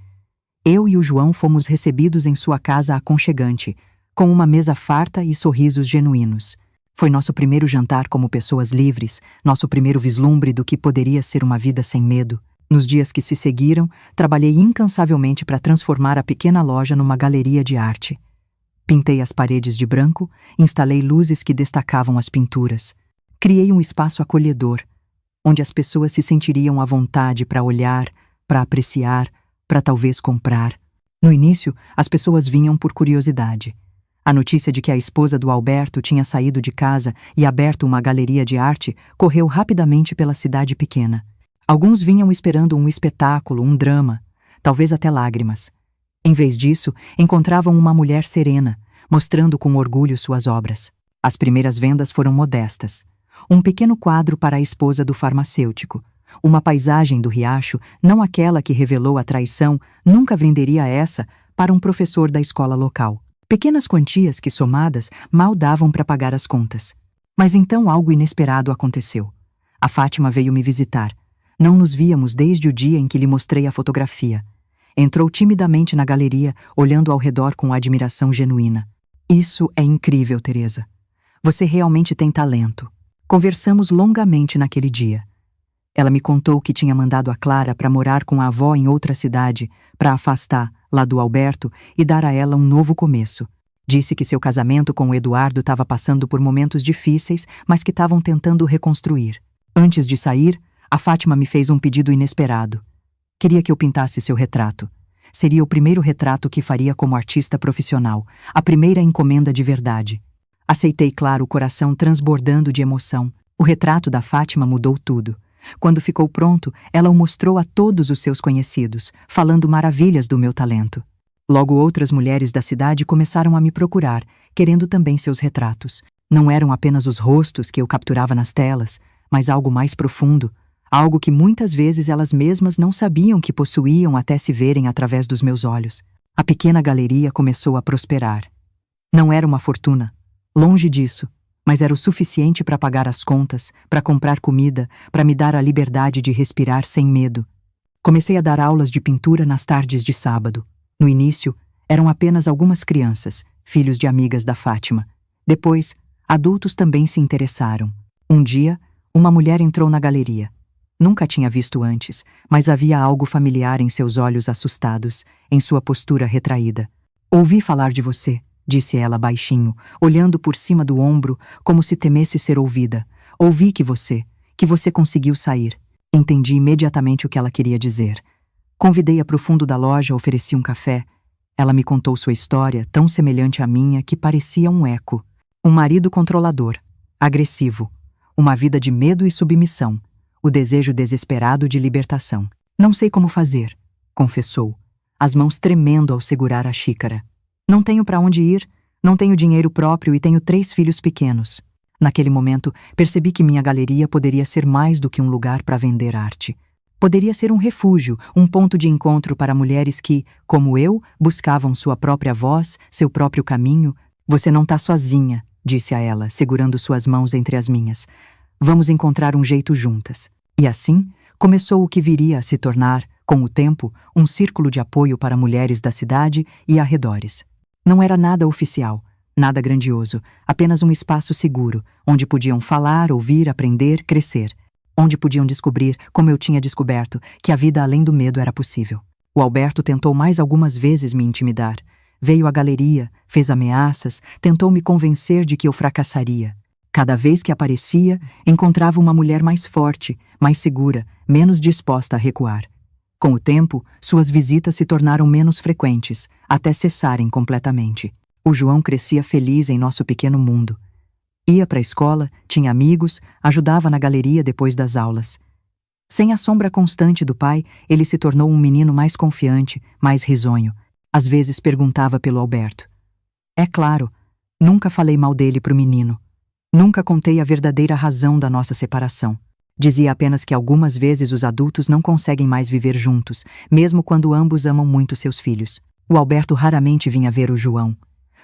Eu e o João fomos recebidos em sua casa aconchegante, com uma mesa farta e sorrisos genuínos. Foi nosso primeiro jantar como pessoas livres, nosso primeiro vislumbre do que poderia ser uma vida sem medo. Nos dias que se seguiram, trabalhei incansavelmente para transformar a pequena loja numa galeria de arte. Pintei as paredes de branco, instalei luzes que destacavam as pinturas. Criei um espaço acolhedor, onde as pessoas se sentiriam à vontade para olhar, para apreciar, para talvez comprar. No início, as pessoas vinham por curiosidade. A notícia de que a esposa do Alberto tinha saído de casa e aberto uma galeria de arte correu rapidamente pela cidade pequena. Alguns vinham esperando um espetáculo, um drama, talvez até lágrimas. Em vez disso, encontravam uma mulher serena, mostrando com orgulho suas obras. As primeiras vendas foram modestas. Um pequeno quadro para a esposa do farmacêutico. Uma paisagem do riacho, não aquela que revelou a traição, nunca venderia essa para um professor da escola local. Pequenas quantias que, somadas, mal davam para pagar as contas. Mas então algo inesperado aconteceu. A Fátima veio me visitar. Não nos víamos desde o dia em que lhe mostrei a fotografia. Entrou timidamente na galeria, olhando ao redor com admiração genuína. Isso é incrível, Teresa. Você realmente tem talento. Conversamos longamente naquele dia. Ela me contou que tinha mandado a Clara para morar com a avó em outra cidade, para afastar lá do Alberto e dar a ela um novo começo. Disse que seu casamento com o Eduardo estava passando por momentos difíceis, mas que estavam tentando reconstruir. Antes de sair, a Fátima me fez um pedido inesperado. Queria que eu pintasse seu retrato. Seria o primeiro retrato que faria como artista profissional, a primeira encomenda de verdade. Aceitei, claro, o coração transbordando de emoção. O retrato da Fátima mudou tudo. Quando ficou pronto, ela o mostrou a todos os seus conhecidos, falando maravilhas do meu talento. Logo outras mulheres da cidade começaram a me procurar, querendo também seus retratos. Não eram apenas os rostos que eu capturava nas telas, mas algo mais profundo, algo que muitas vezes elas mesmas não sabiam que possuíam até se verem através dos meus olhos. A pequena galeria começou a prosperar. Não era uma fortuna, longe disso, mas era o suficiente para pagar as contas, para comprar comida, para me dar a liberdade de respirar sem medo. Comecei a dar aulas de pintura nas tardes de sábado. No início, eram apenas algumas crianças, filhos de amigas da Fátima. Depois, adultos também se interessaram. Um dia, uma mulher entrou na galeria. Nunca tinha visto antes, mas havia algo familiar em seus olhos assustados, em sua postura retraída. "Ouvi falar de você", disse ela baixinho, olhando por cima do ombro, como se temesse ser ouvida. "Ouvi que você conseguiu sair." Entendi imediatamente o que ela queria dizer. Convidei-a para o fundo da loja, ofereci um café. Ela me contou sua história, tão semelhante à minha que parecia um eco. Um marido controlador, agressivo, uma vida de medo e submissão, o desejo desesperado de libertação. "Não sei como fazer", confessou, as mãos tremendo ao segurar a xícara. "Não tenho para onde ir, não tenho dinheiro próprio e tenho 3 filhos pequenos." Naquele momento, percebi que minha galeria poderia ser mais do que um lugar para vender arte. Poderia ser um refúgio, um ponto de encontro para mulheres que, como eu, buscavam sua própria voz, seu próprio caminho. "Você não está sozinha", disse a ela, segurando suas mãos entre as minhas. "Vamos encontrar um jeito juntas." E assim, começou o que viria a se tornar, com o tempo, um círculo de apoio para mulheres da cidade e arredores. Não era nada oficial, nada grandioso, apenas um espaço seguro, onde podiam falar, ouvir, aprender, crescer. Onde podiam descobrir, como eu tinha descoberto, que a vida além do medo era possível. O Alberto tentou mais algumas vezes me intimidar. Veio à galeria, fez ameaças, tentou me convencer de que eu fracassaria. Cada vez que aparecia, encontrava uma mulher mais forte, mais segura, menos disposta a recuar. Com o tempo, suas visitas se tornaram menos frequentes, até cessarem completamente. O João crescia feliz em nosso pequeno mundo. Ia para a escola, tinha amigos, ajudava na galeria depois das aulas. Sem a sombra constante do pai, ele se tornou um menino mais confiante, mais risonho. Às vezes perguntava pelo Alberto. É claro, nunca falei mal dele para o menino. Nunca contei a verdadeira razão da nossa separação. Dizia apenas que algumas vezes os adultos não conseguem mais viver juntos, mesmo quando ambos amam muito seus filhos. O Alberto raramente vinha ver o João.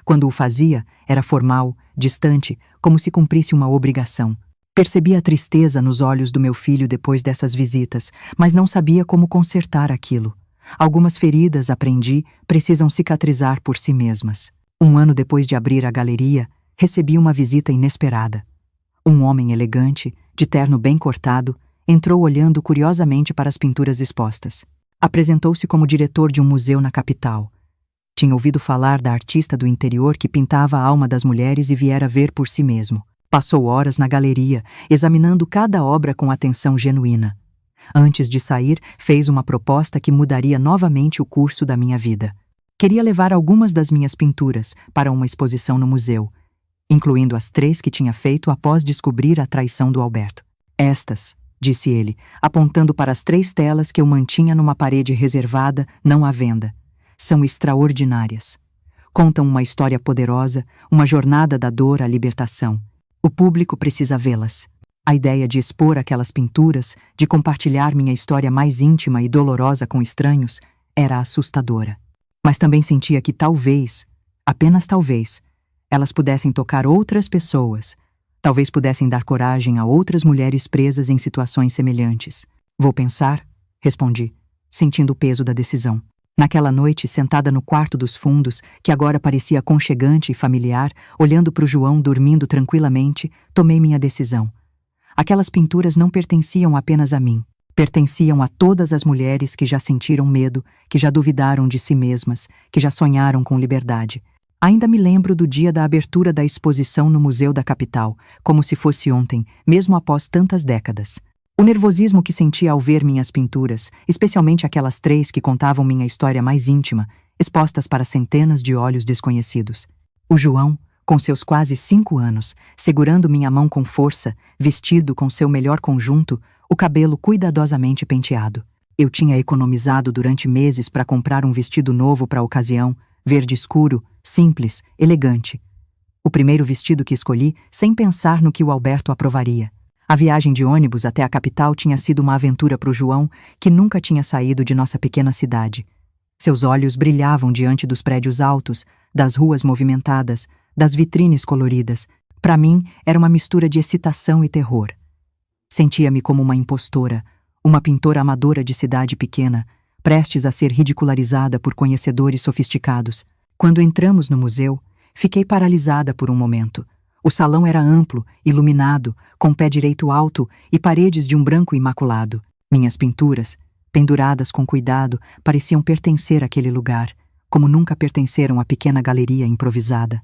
Quando o fazia, era formal, distante, como se cumprisse uma obrigação. Percebia a tristeza nos olhos do meu filho depois dessas visitas, mas não sabia como consertar aquilo. Algumas feridas, aprendi, precisam cicatrizar por si mesmas. 1 ano depois de abrir a galeria, recebi uma visita inesperada. Um homem elegante, de terno bem cortado, entrou olhando curiosamente para as pinturas expostas. Apresentou-se como diretor de um museu na capital. Tinha ouvido falar da artista do interior que pintava a alma das mulheres e viera ver por si mesmo. Passou horas na galeria, examinando cada obra com atenção genuína. Antes de sair, fez uma proposta que mudaria novamente o curso da minha vida. Queria levar algumas das minhas pinturas para uma exposição no museu, incluindo as 3 que tinha feito após descobrir a traição do Alberto. Estas, disse ele, apontando para as 3 telas que eu mantinha numa parede reservada, não à venda. São extraordinárias. Contam uma história poderosa, uma jornada da dor à libertação. O público precisa vê-las. A ideia de expor aquelas pinturas, de compartilhar minha história mais íntima e dolorosa com estranhos, era assustadora. Mas também sentia que talvez, apenas talvez, elas pudessem tocar outras pessoas. Talvez pudessem dar coragem a outras mulheres presas em situações semelhantes. Vou pensar, respondi, sentindo o peso da decisão. Naquela noite, sentada no quarto dos fundos, que agora parecia aconchegante e familiar, olhando para o João dormindo tranquilamente, tomei minha decisão. Aquelas pinturas não pertenciam apenas a mim. Pertenciam a todas as mulheres que já sentiram medo, que já duvidaram de si mesmas, que já sonharam com liberdade. Ainda me lembro do dia da abertura da exposição no Museu da Capital, como se fosse ontem, mesmo após tantas décadas. O nervosismo que senti ao ver minhas pinturas, especialmente aquelas 3 que contavam minha história mais íntima, expostas para centenas de olhos desconhecidos. O João, com seus quase 5 anos, segurando minha mão com força, vestido com seu melhor conjunto, o cabelo cuidadosamente penteado. Eu tinha economizado durante meses para comprar um vestido novo para a ocasião, verde escuro, simples, elegante. O primeiro vestido que escolhi, sem pensar no que o Alberto aprovaria. A viagem de ônibus até a capital tinha sido uma aventura para o João, que nunca tinha saído de nossa pequena cidade. Seus olhos brilhavam diante dos prédios altos, das ruas movimentadas, das vitrines coloridas. Para mim, era uma mistura de excitação e terror. Sentia-me como uma impostora, uma pintora amadora de cidade pequena, prestes a ser ridicularizada por conhecedores sofisticados. Quando entramos no museu, fiquei paralisada por um momento. O salão era amplo, iluminado, com pé direito alto e paredes de um branco imaculado. Minhas pinturas, penduradas com cuidado, pareciam pertencer àquele lugar, como nunca pertenceram à pequena galeria improvisada.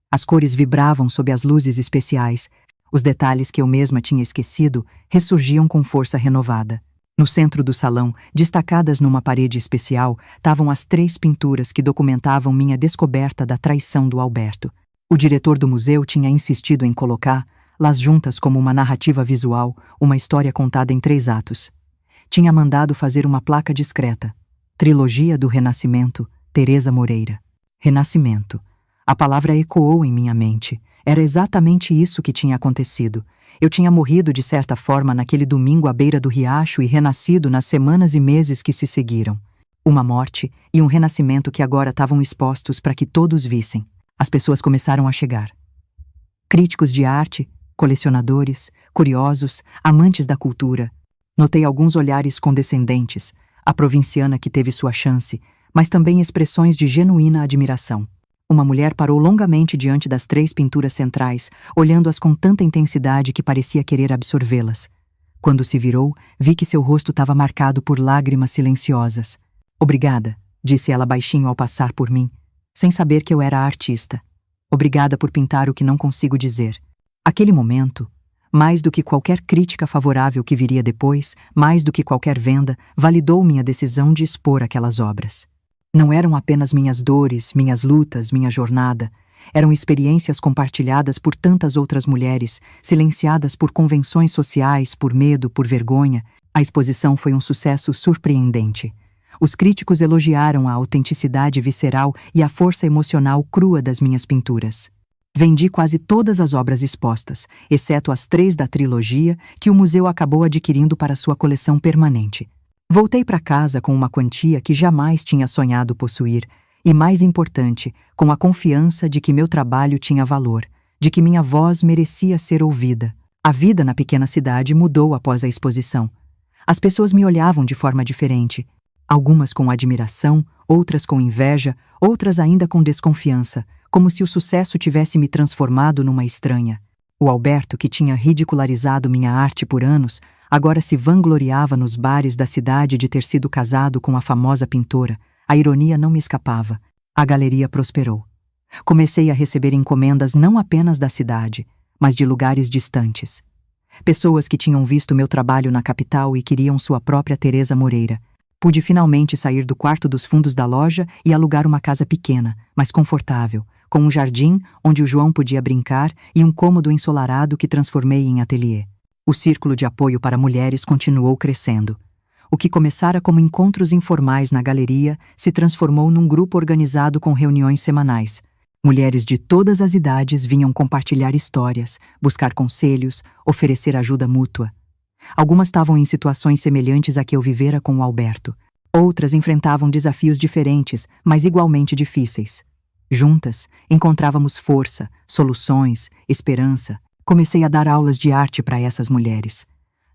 As cores vibravam sob as luzes especiais. Os detalhes que eu mesma tinha esquecido ressurgiam com força renovada. No centro do salão, destacadas numa parede especial, estavam as 3 pinturas que documentavam minha descoberta da traição do Alberto. O diretor do museu tinha insistido em colocá-las juntas como uma narrativa visual, uma história contada em 3 atos. Tinha mandado fazer uma placa discreta. Trilogia do Renascimento, Teresa Moreira. Renascimento. A palavra ecoou em minha mente. Era exatamente isso que tinha acontecido. Eu tinha morrido de certa forma naquele domingo à beira do riacho e renascido nas semanas e meses que se seguiram. Uma morte e um renascimento que agora estavam expostos para que todos vissem. As pessoas começaram a chegar. Críticos de arte, colecionadores, curiosos, amantes da cultura. Notei alguns olhares condescendentes, a provinciana que teve sua chance, mas também expressões de genuína admiração. Uma mulher parou longamente diante das 3 pinturas centrais, olhando-as com tanta intensidade que parecia querer absorvê-las. Quando se virou, vi que seu rosto estava marcado por lágrimas silenciosas. Obrigada, disse ela baixinho ao passar por mim, sem saber que eu era a artista. Obrigada por pintar o que não consigo dizer. Aquele momento, mais do que qualquer crítica favorável que viria depois, mais do que qualquer venda, validou minha decisão de expor aquelas obras. Não eram apenas minhas dores, minhas lutas, minha jornada. Eram experiências compartilhadas por tantas outras mulheres, silenciadas por convenções sociais, por medo, por vergonha. A exposição foi um sucesso surpreendente. Os críticos elogiaram a autenticidade visceral e a força emocional crua das minhas pinturas. Vendi quase todas as obras expostas, exceto as 3 da trilogia que o museu acabou adquirindo para sua coleção permanente. Voltei para casa com uma quantia que jamais tinha sonhado possuir e, mais importante, com a confiança de que meu trabalho tinha valor, de que minha voz merecia ser ouvida. A vida na pequena cidade mudou após a exposição. As pessoas me olhavam de forma diferente. Algumas com admiração, outras com inveja, outras ainda com desconfiança, como se o sucesso tivesse me transformado numa estranha. O Alberto, que tinha ridicularizado minha arte por anos, agora se vangloriava nos bares da cidade de ter sido casado com a famosa pintora. A ironia não me escapava. A galeria prosperou. Comecei a receber encomendas não apenas da cidade, mas de lugares distantes. Pessoas que tinham visto meu trabalho na capital e queriam sua própria Teresa Moreira. Pude finalmente sair do quarto dos fundos da loja e alugar uma casa pequena, mas confortável, com um jardim onde o João podia brincar e um cômodo ensolarado que transformei em ateliê. O círculo de apoio para mulheres continuou crescendo. O que começara como encontros informais na galeria se transformou num grupo organizado com reuniões semanais. Mulheres de todas as idades vinham compartilhar histórias, buscar conselhos, oferecer ajuda mútua. Algumas estavam em situações semelhantes à que eu vivera com o Alberto. Outras enfrentavam desafios diferentes, mas igualmente difíceis. Juntas, encontrávamos força, soluções, esperança. Comecei a dar aulas de arte para essas mulheres.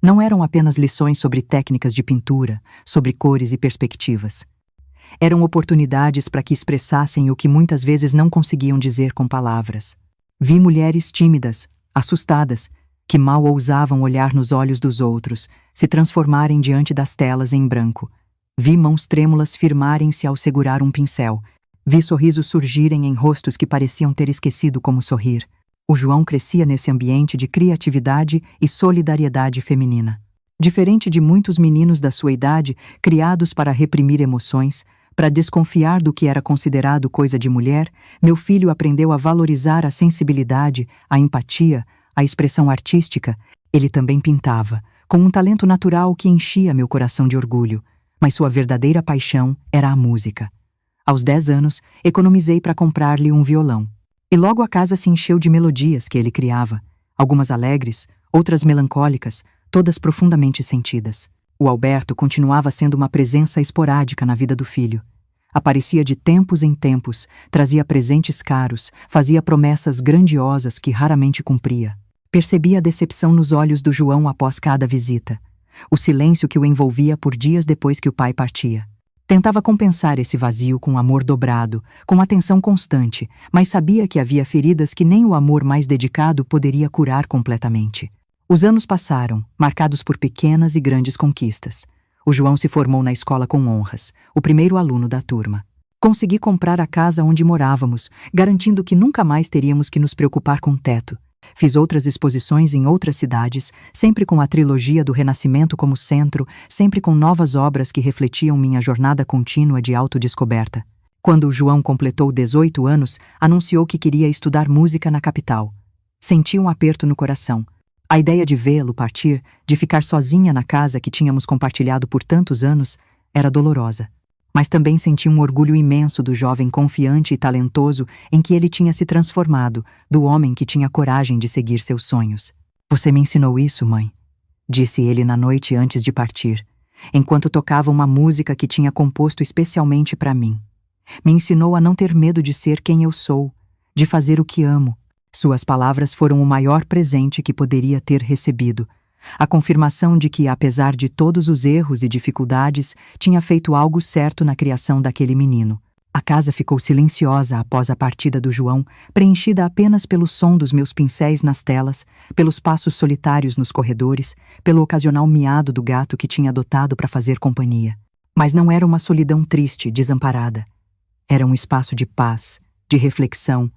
Não eram apenas lições sobre técnicas de pintura, sobre cores e perspectivas. Eram oportunidades para que expressassem o que muitas vezes não conseguiam dizer com palavras. Vi mulheres tímidas, assustadas, que mal ousavam olhar nos olhos dos outros, se transformarem diante das telas em branco. Vi mãos trêmulas firmarem-se ao segurar um pincel. Vi sorrisos surgirem em rostos que pareciam ter esquecido como sorrir. O João crescia nesse ambiente de criatividade e solidariedade feminina. Diferente de muitos meninos da sua idade, criados para reprimir emoções, para desconfiar do que era considerado coisa de mulher, meu filho aprendeu a valorizar a sensibilidade, a empatia, a expressão artística. Ele também pintava, com um talento natural que enchia meu coração de orgulho, mas sua verdadeira paixão era a música. Aos 10 anos, economizei para comprar-lhe um violão. E logo a casa se encheu de melodias que ele criava, algumas alegres, outras melancólicas, todas profundamente sentidas. O Alberto continuava sendo uma presença esporádica na vida do filho. Aparecia de tempos em tempos, trazia presentes caros, fazia promessas grandiosas que raramente cumpria. Percebia a decepção nos olhos do João após cada visita, o silêncio que o envolvia por dias depois que o pai partia. Tentava compensar esse vazio com amor dobrado, com atenção constante, mas sabia que havia feridas que nem o amor mais dedicado poderia curar completamente. Os anos passaram, marcados por pequenas e grandes conquistas. O João se formou na escola com honras, o primeiro aluno da turma. Consegui comprar a casa onde morávamos, garantindo que nunca mais teríamos que nos preocupar com teto. Fiz outras exposições em outras cidades, sempre com a trilogia do Renascimento como centro, sempre com novas obras que refletiam minha jornada contínua de autodescoberta. Quando o João completou 18 anos, anunciou que queria estudar música na capital. Senti um aperto no coração. A ideia de vê-lo partir, de ficar sozinha na casa que tínhamos compartilhado por tantos anos, era dolorosa. Mas também senti um orgulho imenso do jovem confiante e talentoso em que ele tinha se transformado, do homem que tinha coragem de seguir seus sonhos. "Você me ensinou isso, mãe", disse ele na noite antes de partir, enquanto tocava uma música que tinha composto especialmente para mim. Me ensinou a não ter medo de ser quem eu sou, de fazer o que amo. Suas palavras foram o maior presente que poderia ter recebido. A confirmação de que, apesar de todos os erros e dificuldades, tinha feito algo certo na criação daquele menino. A casa ficou silenciosa após a partida do João, preenchida apenas pelo som dos meus pincéis nas telas, pelos passos solitários nos corredores, pelo ocasional miado do gato que tinha adotado para fazer companhia. Mas não era uma solidão triste, desamparada. Era um espaço de paz, de reflexão,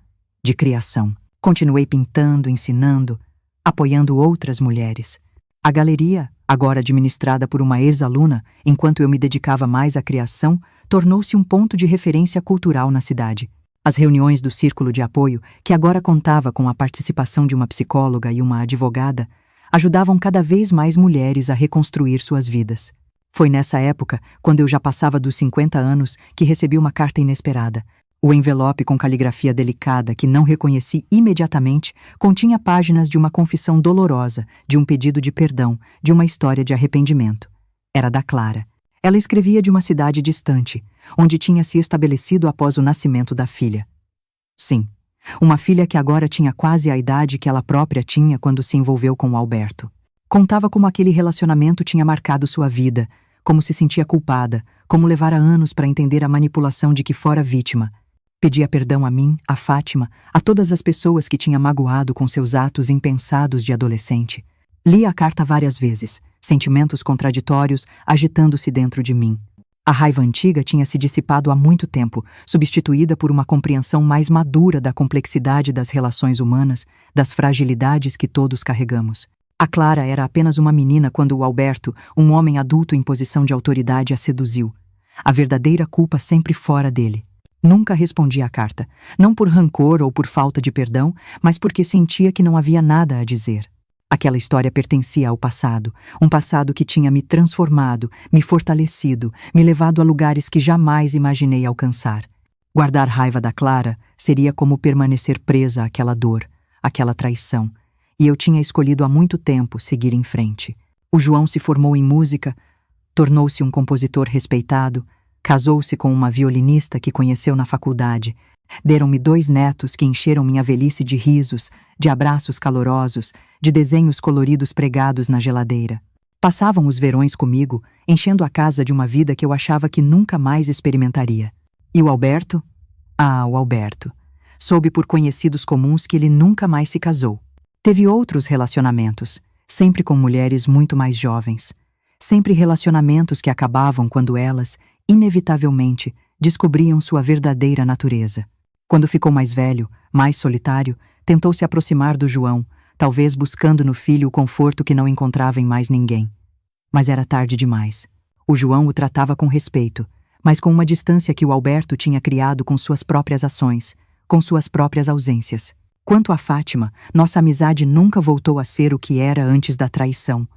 de criação. Continuei pintando, ensinando, apoiando outras mulheres. A galeria, agora administrada por uma ex-aluna, enquanto eu me dedicava mais à criação, tornou-se um ponto de referência cultural na cidade. As reuniões do círculo de apoio, que agora contava com a participação de uma psicóloga e uma advogada, ajudavam cada vez mais mulheres a reconstruir suas vidas. Foi nessa época, quando eu já passava dos 50 anos, que recebi uma carta inesperada. O envelope com caligrafia delicada, que não reconheci imediatamente, continha páginas de uma confissão dolorosa, de um pedido de perdão, de uma história de arrependimento. Era da Clara. Ela escrevia de uma cidade distante, onde tinha se estabelecido após o nascimento da filha. Sim, uma filha que agora tinha quase a idade que ela própria tinha quando se envolveu com o Alberto. Contava como aquele relacionamento tinha marcado sua vida, como se sentia culpada, como levara anos para entender a manipulação de que fora vítima. Pedia perdão a mim, a Fátima, a todas as pessoas que tinha magoado com seus atos impensados de adolescente. Li a carta várias vezes, sentimentos contraditórios agitando-se dentro de mim. A raiva antiga tinha se dissipado há muito tempo, substituída por uma compreensão mais madura da complexidade das relações humanas, das fragilidades que todos carregamos. A Clara era apenas uma menina quando o Alberto, um homem adulto em posição de autoridade, a seduziu. A verdadeira culpa sempre fora dele. Nunca respondi à carta, não por rancor ou por falta de perdão, mas porque sentia que não havia nada a dizer. Aquela história pertencia ao passado, um passado que tinha me transformado, me fortalecido, me levado a lugares que jamais imaginei alcançar. Guardar raiva da Clara seria como permanecer presa àquela dor, àquela traição, e eu tinha escolhido há muito tempo seguir em frente. O João se formou em música, tornou-se um compositor respeitado, casou-se com uma violinista que conheceu na faculdade. Deram-me 2 netos que encheram minha velhice de risos, de abraços calorosos, de desenhos coloridos pregados na geladeira. Passavam os verões comigo, enchendo a casa de uma vida que eu achava que nunca mais experimentaria. E o Alberto? Ah, o Alberto. Soube por conhecidos comuns que ele nunca mais se casou. Teve outros relacionamentos, sempre com mulheres muito mais jovens. Sempre relacionamentos que acabavam quando elas, inevitavelmente, descobriam sua verdadeira natureza. Quando ficou mais velho, mais solitário, tentou se aproximar do João, talvez buscando no filho o conforto que não encontrava em mais ninguém. Mas era tarde demais. O João o tratava com respeito, mas com uma distância que o Alberto tinha criado com suas próprias ações, com suas próprias ausências. Quanto a Fátima, nossa amizade nunca voltou a ser o que era antes da traição.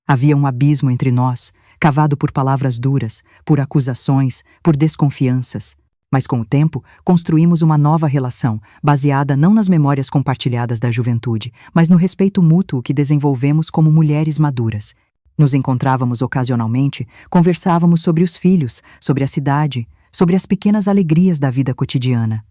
Havia um abismo entre nós, cavado por palavras duras, por acusações, por desconfianças. Mas com o tempo, construímos uma nova relação, baseada não nas memórias compartilhadas da juventude, mas no respeito mútuo que desenvolvemos como mulheres maduras. Nos encontrávamos ocasionalmente, conversávamos sobre os filhos, sobre a cidade, sobre as pequenas alegrias da vida cotidiana.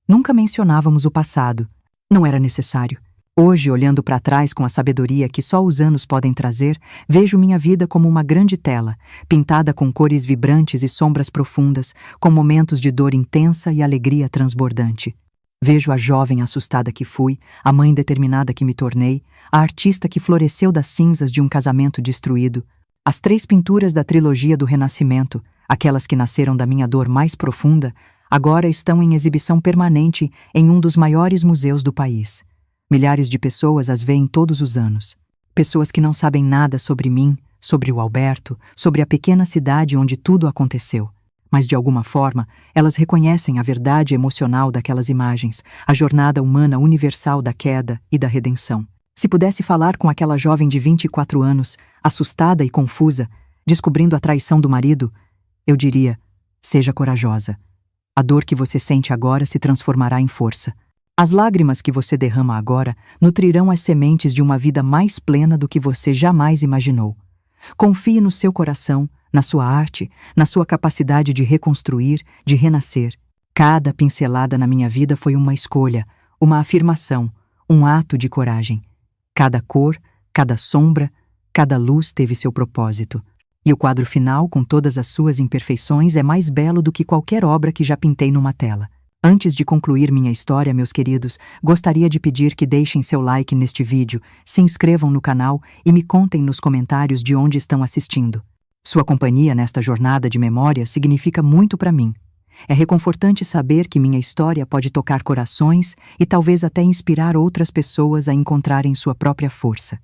Nunca mencionávamos o passado. Não era necessário. Hoje, olhando para trás com a sabedoria que só os anos podem trazer, vejo minha vida como uma grande tela, pintada com cores vibrantes e sombras profundas, com momentos de dor intensa e alegria transbordante. Vejo a jovem assustada que fui, a mãe determinada que me tornei, a artista que floresceu das cinzas de um casamento destruído, as 3 pinturas da trilogia do Renascimento, aquelas que nasceram da minha dor mais profunda, agora estão em exibição permanente em um dos maiores museus do país. Milhares de pessoas as veem todos os anos. Pessoas que não sabem nada sobre mim, sobre o Alberto, sobre a pequena cidade onde tudo aconteceu. Mas, de alguma forma, elas reconhecem a verdade emocional daquelas imagens, a jornada humana universal da queda e da redenção. Se pudesse falar com aquela jovem de 24 anos, assustada e confusa, descobrindo a traição do marido, eu diria: seja corajosa. A dor que você sente agora se transformará em força. As lágrimas que você derrama agora nutrirão as sementes de uma vida mais plena do que você jamais imaginou. Confie no seu coração, na sua arte, na sua capacidade de reconstruir, de renascer. Cada pincelada na minha vida foi uma escolha, uma afirmação, um ato de coragem. Cada cor, cada sombra, cada luz teve seu propósito. E o quadro final, com todas as suas imperfeições, é mais belo do que qualquer obra que já pintei numa tela. Antes de concluir minha história, meus queridos, gostaria de pedir que deixem seu like neste vídeo, se inscrevam no canal e me contem nos comentários de onde estão assistindo. Sua companhia nesta jornada de memória significa muito para mim. É reconfortante saber que minha história pode tocar corações e talvez até inspirar outras pessoas a encontrarem sua própria força.